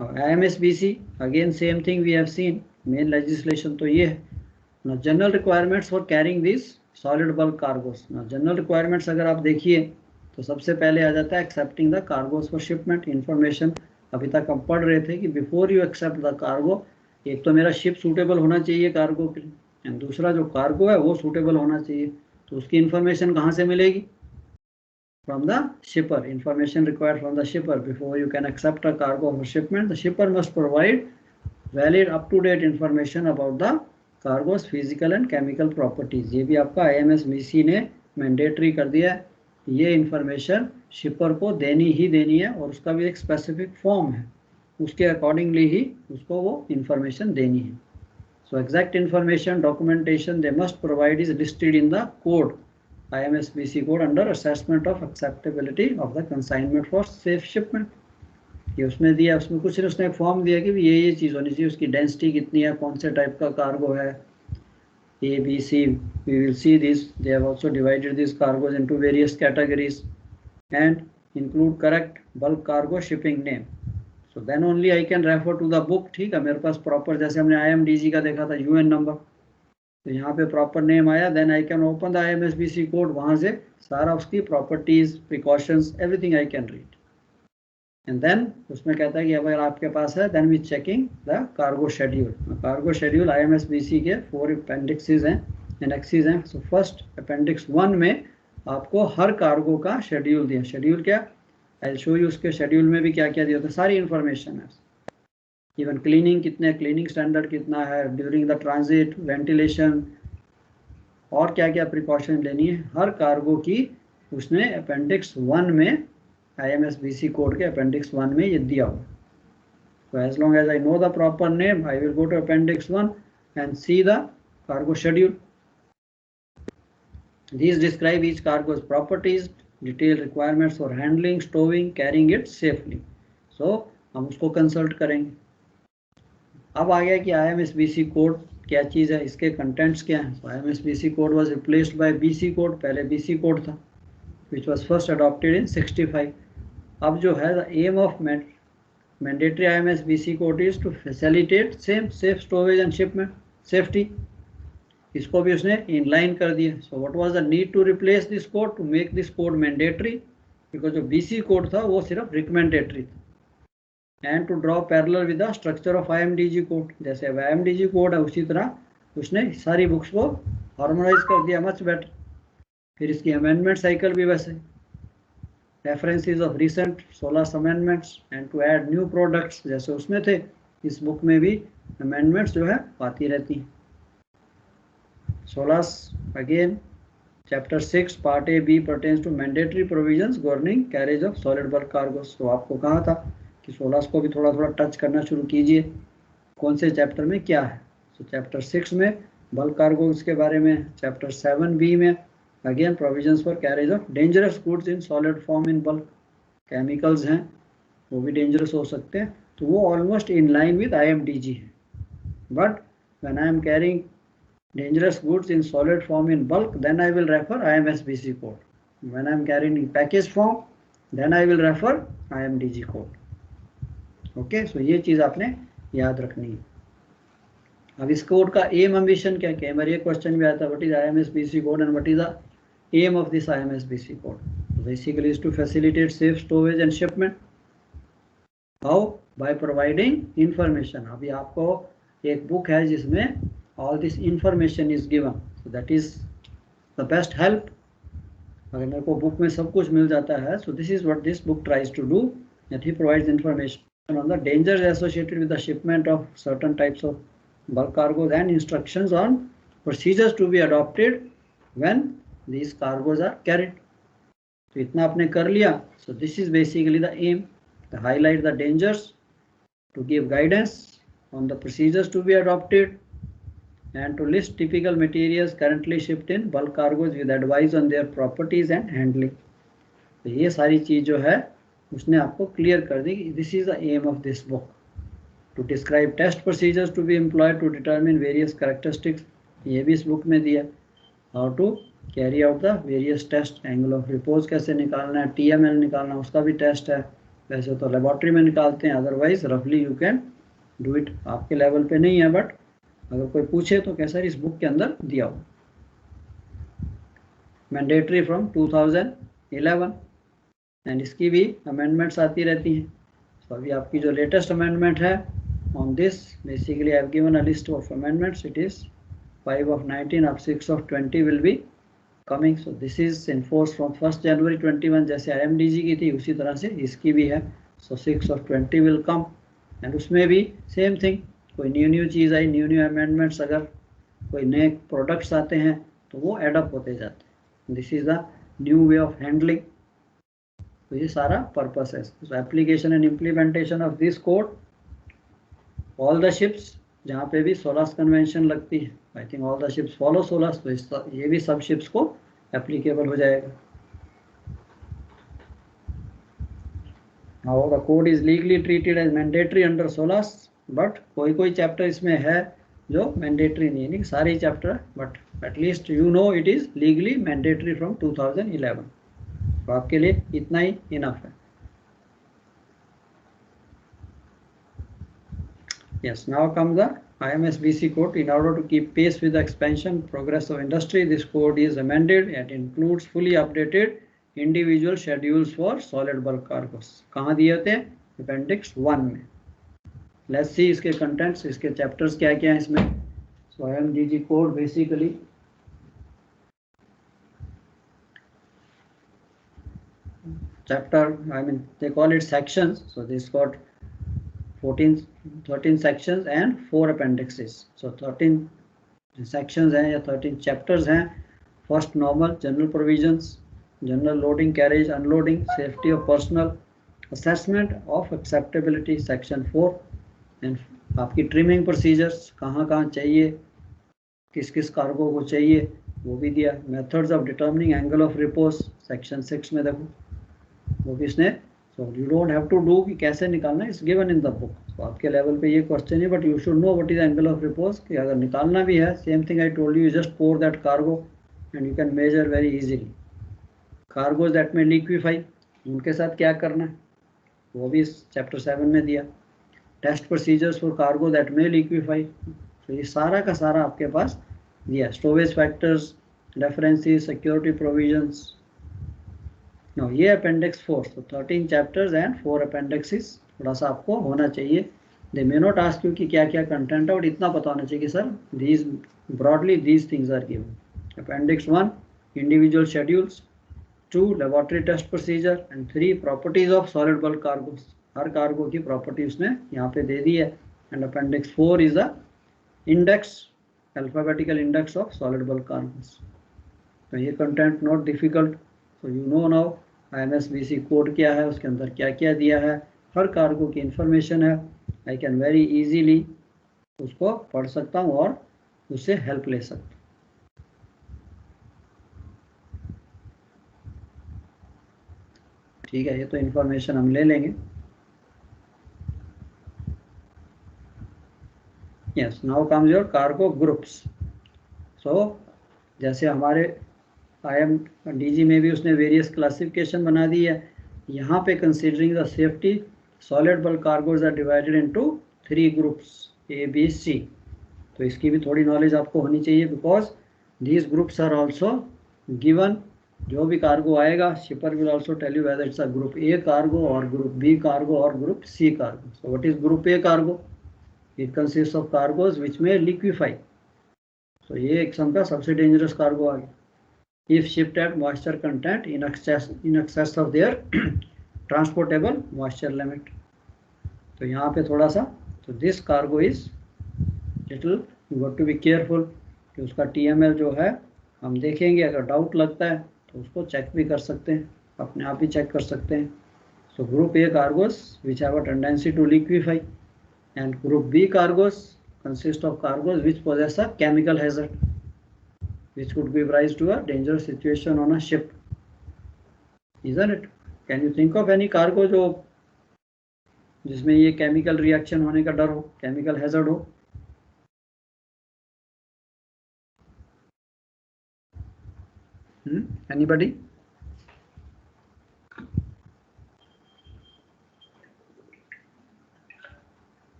IMSBC again same thing we have seen, main legislation तो ये है। Now general requirements for carrying these solid bulk cargos. Now general requirements अगर आप देखिए तो सबसे पहले आ जाता है accepting the cargos for shipment information। अभी तक हम पढ़ रहे थे कि before you accept the cargo, एक तो मेरा शिप सूटेबल होना चाहिए कार्गो के लिए, एंड दूसरा जो कार्गो है वो सूटेबल होना चाहिए। तो उसकी इंफॉर्मेशन कहाँ से मिलेगी? From the shipper. Information required from the shipper. Before you can accept a cargo for shipment, the shipper must provide valid up-to-date information about the cargo's physical and chemical properties. ये भी आपका IMSBC ने mandatory कर दिया है, ये information शिपर को देनी ही देनी है, और उसका भी एक स्पेसिफिक फॉर्म है, उसके अकॉर्डिंगली ही उसको वो इंफॉर्मेशन देनी है। So exact information documentation they must provide is listed in the code, IMSBC code, under assessment of acceptability of the consignment for safe shipment. ये उसमें दिया, उसमें कुछ उसने फॉर्म दिया कि ये चीज़ होनी चाहिए, उसकी डेंसिटी कितनी है, कौन से टाइप का कार्गो है, ABC. We will see this. They have also divided these cargos into various categories and include correct bulk cargo shipping name. So then only I can refer to the book. ठीक है, मेरे पास proper, जैसे हमने IMDG का देखा था UN number, तो यहाँ पे प्रॉपर नेम आया, then I can open the IMSBC code, वहाँ से सारा उसकी properties, precautions, everything I can read, and then उसमें कहता है कि अगर आपके पास है then we checking the cargo schedule. Cargo schedule IMSBC के 4 अपेंडिक्सेस हैं, एनेक्सेस हैं। सो फर्स्ट अपेंडिक्स 1 में आपको हर कार्गो का शेड्यूल दिया। शेड्यूल क्या, आई विल शो यू उसके शेड्यूल में भी क्या क्या दिया होता है, सारी इंफॉर्मेशन है। इवन क्लीनिंग कितने, क्लीनिंग स्टैंडर्ड कितना है ड्यूरिंग द ट्रांजिट, वेंटिलेशन, और क्या क्या प्रिकॉशन लेनी है हर कार्गो की, उसने अपेंडिक्स 1 में IMSBC कोड के अपेंडिक्स 1 में ये दिया हुआ। तो as long as I know the proper name, I will go to appendix 1 and see the cargo schedule. These describe each cargo's properties, detailed requirements for handling, stowing, carrying it safely. So हम उसको consult करेंगे। अब आ गया कि IMSBC code क्या चीज़ है, इसके contents क्या हैं। So IMSBC code was replaced by BC code, पहले BC कोड था, which was first adopted in 65. अब जो है the aim of mandatory IMSBC code is to facilitate safe storage and shipment safety. इसको भी उसने इनलाइन कर दिया। So what was the need to replace this code, to make this code mandatory, because जो BC code था वो सिर्फ recommendatory था, and to draw parallel with the structure of IMDG code. जैसे अब IMDG कोड है उसी तरह उसने सारी बुक्स को हार्मोनाइज कर दिया, मच बेटर। फिर इसकी अमेंडमेंट साइकिल भी वैसे, references of recent 16 amendments and to add new products जैसे उसमें थे, इस बुक में भी अमेंडमेंट्स जो है आती रहती हैं। SOLAS again chapter 6 part A B pertains to mandatory provisions governing carriage of solid bulk cargoes. तो आपको कहा था कि 16 को भी थोड़ा थोड़ा टच करना शुरू कीजिए, कौन से चैप्टर में क्या है. तो चैप्टर 6 में बल्क कार्गोज के बारे में, चैप्टर 7B में again provisions for carriage of dangerous goods in solid form in bulk. Chemicals हैं वो भी डेंजरस हो सकते हैं, तो वो almost in line with IMDG है. But when I am carrying dangerous goods in solid form in bulk, then I will refer IMSBC code. When I am carrying in package form, then I will refer IMDG code. Okay, so ये चीज आपने याद रखनी है. अब इस code का M ambition क्या क्या है, मेरे क्वेश्चन भी आता है, what is IMSBC code and what is the aim of this IMSBC code? So basically is to facilitate safe storage and shipment. How? By providing information. अभी आपको एक बुक है जिसमें all this information is given, so that is the best help. अगर मेरे को book में सब कुछ मिल जाता है, so this is what this book tries to do, that he provides information on the dangers associated with the shipment of certain types of bulk cargoes and instructions on procedures to be adopted when these cargoes are carried. तो इतना आपने कर लिया. So this is basically the aim, to highlight the dangers, to give guidance on the procedures to be adopted, and to list typical materials currently shipped in bulk cargoes with advice on their properties and handling. तो ये सारी चीज जो है उसने आपको clear कर दी कि this is the aim of this book, to describe test procedures to be employed to determine various characteristics, ये भी इस बुक में दिया. How to carry out the various test, angle of repose कैसे निकालना है, TML निकालना, उसका भी टेस्ट है. वैसे तो लेबोरेटरी में निकालते हैं, अदरवाइज रफली यू कैन डू इट. आपके लेवल पे नहीं है, बट अगर कोई पूछे तो कैसा इस बुक के अंदर दिया हो. मैंडेटरी फ्रॉम 2011 एंड इसकी भी अमेंडमेंट्स आती रहती हैं. तो अभी आपकी जो लेटेस्ट अमेंडमेंट है on this, basically I have given a list of amendments. It is 5 of 19, अब 6 of 20 will be coming. So this is enforce from 1 January 21, जैसे IMDG की थी उसी तरह से इसकी भी है. सो 6 of 20 विल कम, एंड उसमें भी सेम थिंग, कोई न्यू चीज़ आई, न्यू अमेंडमेंट्स, अगर कोई नए प्रोडक्ट्स आते हैं तो वो एडअप होते जाते हैं. This is the new way of handling. तो ये सारा पर्पस है. सो application and implementation of this code, all the ships जहाँ पे भी SOLAS कन्वेंशन लगती है, I think all the ships follow SOLAS, तो ये भी सब शिप्स को एप्लीकेबल हो जाएगा. Now the code is legally treated as mandatory under SOLAS, but कोई कोई चैप्टर इसमें है जो मैंडेटरी नहीं है, नहीं सारे chapter, but at least you know it is legally mandatory from 2011. तो आपके लिए इतना ही इनफ है. Yes, now comes the IMSBC code. In order to keep pace with the expansion progress of industry, this code is amended and includes fully updated individual schedules for solid bulk cargoes. कहाँ दिए होते हैं? Appendix 1 में. Let's see इसके contents, इसके chapters क्या क्या हैं इसमें. So IMDG code basically chapter, I mean they call it sections. So this got 13 sections and 4 appendixes. So 13 sections हैं या 13 chapters हैं. First normal general provisions, general loading, carriage, unloading, safety of personnel, assessment of acceptability, section 4. And आपकी trimming procedures कहाँ कहाँ चाहिए, किस किस cargo को चाहिए वो भी दिया. Methods of determining angle of repose, section 6 में देखो वो भी इसने. So you don't have to do कि कैसे निकालना, it's given in the book. तो आपके लेवल पे ये क्वेश्चन है, but you should know what is angle of repose, कि अगर निकालना भी है, same thing I told you, just pour that cargo and you can measure very easily. Cargoes that में लिक्विफाई, उनके साथ क्या करना है वो भी इस चैप्टर 7 में दिया. Test procedures for cargo that may liquefy, तो ये सारा का सारा आपके पास दिया. Storage factors, references, security provisions. No ये अपेंडिक्स 4. तो 13 चैप्टर्स एंड 4 अपेंडिक्सेस थोड़ा सा आपको होना चाहिए. दे मे नॉट आस्क यू कि क्या क्या कंटेंट है, और इतना पता होना चाहिए कि sir these broadly these things are given. Appendix 1 individual schedules, 2 laboratory test procedure, and 3 properties of solid bulk cargoes. हर कार्गो की प्रॉपर्टी उसने यहाँ पे दे दी है. And appendix 4 is the index alphabetical index of solid bulk cargoes. तो ये content not difficult, so you know now IMSBC code क्या है, उसके अंदर क्या क्या दिया है, हर कार्गो की इंफॉर्मेशन है। आई कैन वेरी इजीली उसको पढ़ सकता हूँ और उससे हेल्प ले सकता हूँ। ठीक है, ये तो इंफॉर्मेशन हम ले लेंगे। Yes, now comes your cargo groups. So जैसे हमारे IMDG में भी उसने वेरियस क्लासिफिकेशन बना दी है, यहाँ पे considering the safety solid bulk cargoes are divided into 3 groups A, B, C। तो इसकी भी थोड़ी नॉलेज आपको होनी चाहिए, because these groups are also given. जो भी कार्गो आएगा, shipper will also tell you whether it's a group A cargo और ग्रुप B कार्गो और group C cargo. So what is group A cargo? It consist of cargoes which may liquefy. तो ये एक किस्म का सबसे dangerous cargo आ गया। If shipped at moisture content in excess of their transportable moisture limit। तो यहाँ पे थोड़ा सा, तो this cargo is little you got to be careful कि उसका TML जो है हम देखेंगे, अगर डाउट लगता है तो उसको चेक भी कर सकते हैं, अपने आप ही चेक कर सकते हैं। So group A cargoes which have a tendency to liquefy and group B cargoes consist of cargoes which possess a chemical hazard which could give rise to a dangerous situation on a ship, isn't it? Can you think of any cargo जो जिसमें ये chemical reaction होने का डर हो, chemical hazard हो? Anybody?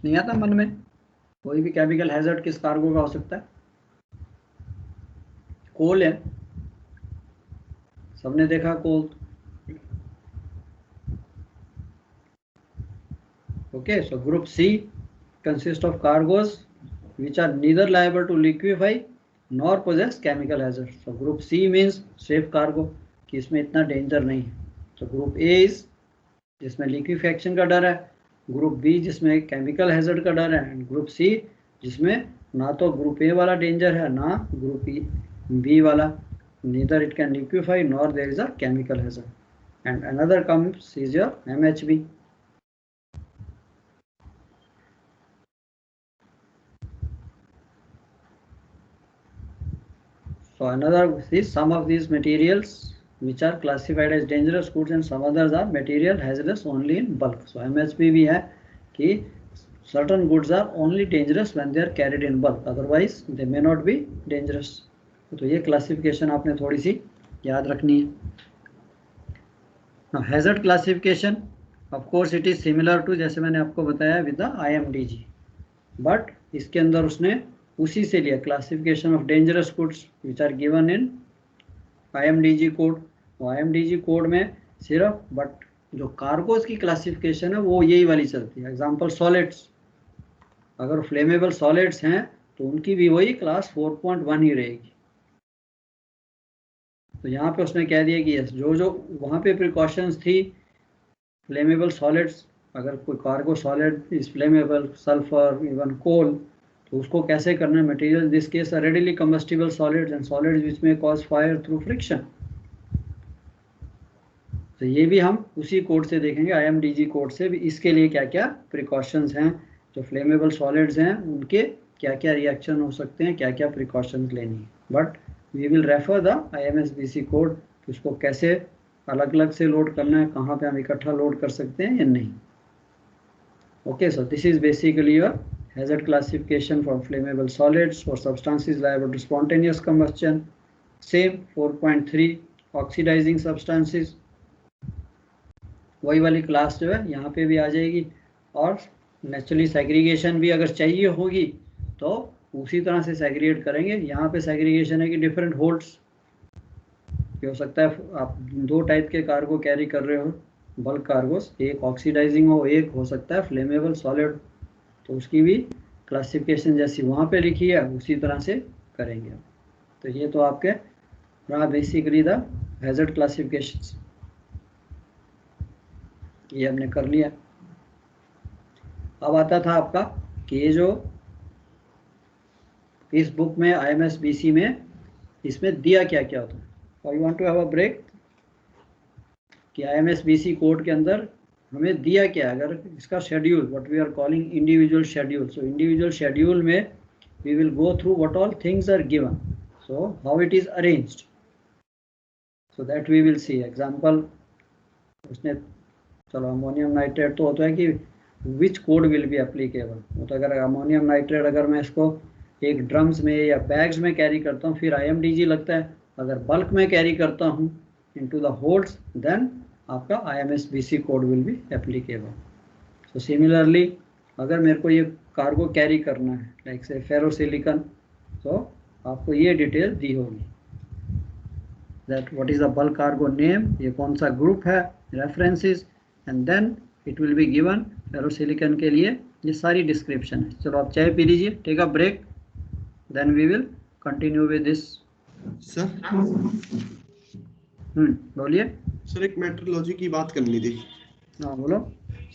नहीं आता मन में कोई भी केमिकल हैजर्ड किस कार्गो का हो सकता है? कोल है, सबने देखा कोल। Okay, so group C consist of cargoes which are neither liable to liquefy nor possess chemical hazard। so group C means safe cargo, कि इसमें इतना डेंजर नहीं है। तो ग्रुप A इज जिसमें लिक्विफेक्शन का डर है, ग्रुप B जिसमें केमिकल हैजर्ड का डर है, एंड ग्रुप C जिसमें ना तो ग्रुप A वाला डेंजर है ना ग्रुप B वाला, neither it can liquefy nor there is a chemical hazard। and another comes is your MHB। So another is some of these materials which are classified as dangerous goods and some others are material hazardous only in bulk। So MHB भी है कि certain goods are only dangerous when they are carried in bulk, otherwise they may not be dangerous। तो ये classification आपने थोड़ी सी याद रखनी है। Now hazard classification of course it is similar to जैसे मैंने आपको बताया with the IMDG, but इसके अंदर उसने उसी से लिया classification of dangerous goods which are given in IMDG code. IMDG code में सिर्फ बट जो कार्गोज की क्लासिफिकेशन है वो यही वाली चलती है। एग्जांपल सॉलिड्स, अगर फ्लेमेबल सॉलिड्स हैं तो उनकी भी वही क्लास 4.1 ही रहेगी। तो यहाँ पे उसने कह दिया कि यस, जो वहाँ पे प्रिकॉशंस थी फ्लेमेबल सॉलिड्स, अगर कोई cargo solid is flammable, sulphur, even coal, तो उसको कैसे करना है? Material this case readily combustible solids and solids which may cause fire through friction. तो ये भी हम उसी कोड से देखेंगे, IMDG कोड से भी, इसके लिए क्या क्या प्रिकॉशंस हैं, जो फ्लेमेबल सॉलिड्स हैं उनके क्या क्या रिएक्शन हो सकते हैं, क्या क्या प्रिकॉशंस लेनी है। But we will refer the IMSBC code, उसको कैसे अलग अलग से लोड करना है, कहाँ पे हम इकट्ठा लोड कर सकते हैं या नहीं। Okay, so this is basically your hazard classification for flammable solids or substances liable to spontaneous combustion। same 4.3 oxidizing substances, वही वाली क्लास जो है यहाँ पे भी आ जाएगी। और नेचुरली सेग्रीगेशन भी अगर चाहिए होगी तो उसी तरह से सेग्रीगेट करेंगे। यहाँ पे सेग्रीगेशन है कि डिफरेंट होल्ड्स हो सकता है, आप 2 टाइप के कार्गो कैरी कर रहे हो बल्क कार्गोस, एक ऑक्सीडाइजिंग हो, एक हो सकता है फ्लेमेबल सॉलिड, तो उसकी भी क्लासिफिकेशन जैसी वहाँ पे लिखी है उसी तरह से करेंगे। तो ये तो आपके रहा बेसिकली द हैजर्ड क्लासिफिकेशंस, ये हमने कर लिया। अब आता था आपका कि ये जो इस बुक में IMSBC में इसमें दिया क्या क्या होता है। और you want to have a break कि IMSBC कोड के अंदर हमें दिया क्या है, अगर इसका schedule what we are calling individual schedule. So individual schedule में we will go through what all things are given, so how it is arranged, so that we will see example. उसने चलो अमोनियम नाइट्रेट तो होता है कि which code will be applicable. तो अगर ammonium nitrate अगर मैं इसको एक ड्रम्स में या बैग्स में कैरी करता हूँ फिर IMDG लगता है। अगर बल्क में कैरी करता हूँ इनटू द होल्ड्स देन आपका IMSBC code will be applicable. So similarly अगर मेरे को ये कार्गो कैरी करना है लाइक से फेरोसिलिकन, तो आपको ये डिटेल दी होगी that what is the bulk cargo name, ये कौन सा ग्रुप है, references, and then it will be given ferrosilicon के लिए ये सारी डिस्क्रिप्शन है। चलो आप चाय पी लीजिए, take a break, then we will continue with this. Sir बोलिए। सर एक मेट्रोलॉजी की बात करनी थी। हाँ बोलो।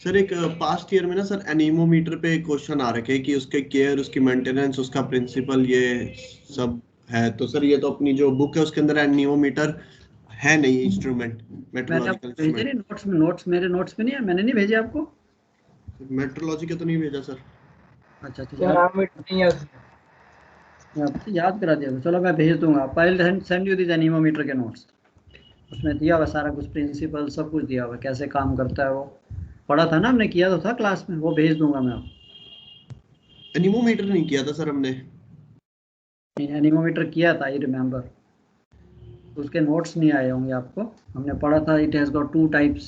सर एक पास्ट ईयर में ना सर एनीमोमीटर पे क्वेश्चन आ रखे कि उसके केयर, उसकी मेंटेनेंस, उसका प्रिंसिपल, ये सब है। तो सर ये तो अपनी जो बुक है उसके अंदर एनीमोमीटर है नहीं इंस्ट्रूमेंट, मेट्रोलॉजिकल इंस्ट्रूमेंट। नोट्स मेरे नोट्स में नहीं है, मैंने नहीं भेजे आपको। मेट्रोलॉजी का तो नहीं भेजा सर। अच्छा याद करा दिया। चलो मैं भेज दूंगा, I will send you this anemometer के नोट्स। उसमें दिया हुआ सारा कुछ, प्रिंसिपल सब कुछ दिया हुआ, कैसे काम करता है वो पढ़ा था ना हमने, किया तो था क्लास में, वो भेज दूंगा मैं आपको। एनीमोमीटर नहीं किया था सर हमने। एनीमोमीटर किया था, आई रिमेम्बर। उसके नोट्स नहीं आए होंगे आपको, हमने पढ़ा था it has got 2 types,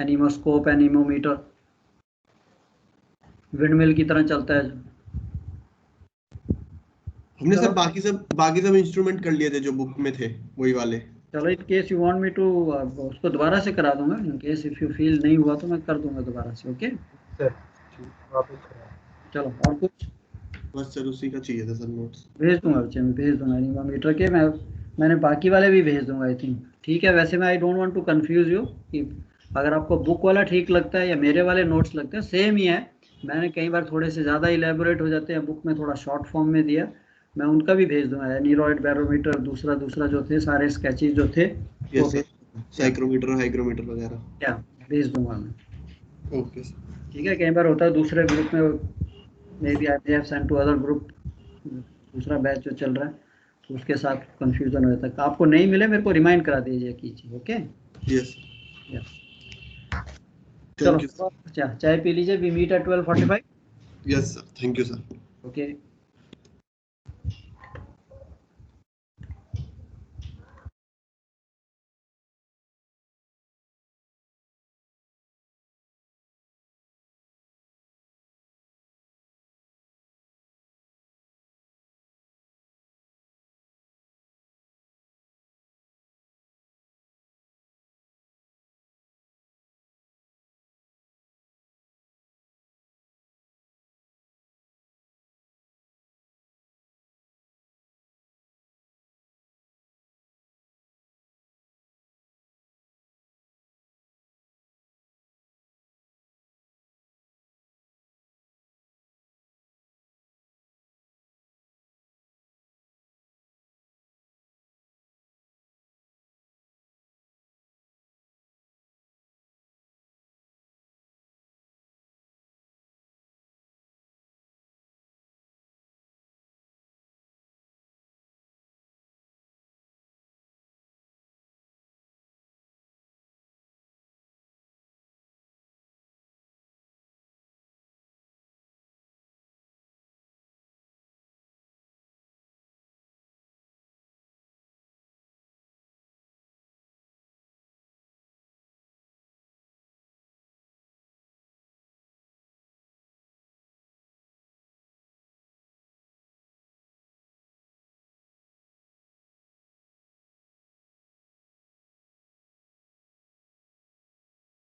anemoscope, anemometer, windmill की तरह चलता है। हमने सर बाकी सब इंस्ट्रूमेंट कर लिए थे जो बुक में थे, वही वाले। चलो in case you want me to उसको दोबारा से करा दूंगा, in case if you feel नहीं हुआ तो मैं कर दूंगा दोबारा से। ओके सर चलो और कुछ। बस सर उसी का चाहिए था सर नोट्स। भेज दूंगा बच्चे, मैं भेज दूंगा एनीमोमीटर के, मैंने बाकी वाले भी भेज दूंगा आई थिंक। ठीक है, वैसे मैं I don't want to confuse you कि अगर आपको बुक वाला ठीक लगता है या मेरे वाले नोट्स लगते हैं, सेम ही है। मैंने कई बार थोड़े से ज़्यादा इलेबोरेट हो जाते हैं, बुक में थोड़ा शॉर्ट फॉर्म में दिया, मैं उनका भी भेज दूंगा। एनीरॉइड बैरोमीटर दूसरा जो थे सारे स्केचेस जो थे वो साइक्रोमीटर, हाइग्रोमीटर वगैरह क्या भेज दूंगा मैं। ओके सर ठीक है, कई बार होता है दूसरे ग्रुप में, may be I have send to other group, दूसरा बैच जो चल रहा है तो उसके साथ कंफ्यूजन हो जाता है। आपको नहीं मिले मेरे को रिमाइंड करा दीजिए कीजिए। ओके यस चलो चाय पी लीजिए, we meet at 12:45। Yes sir, thank you sir. Okay.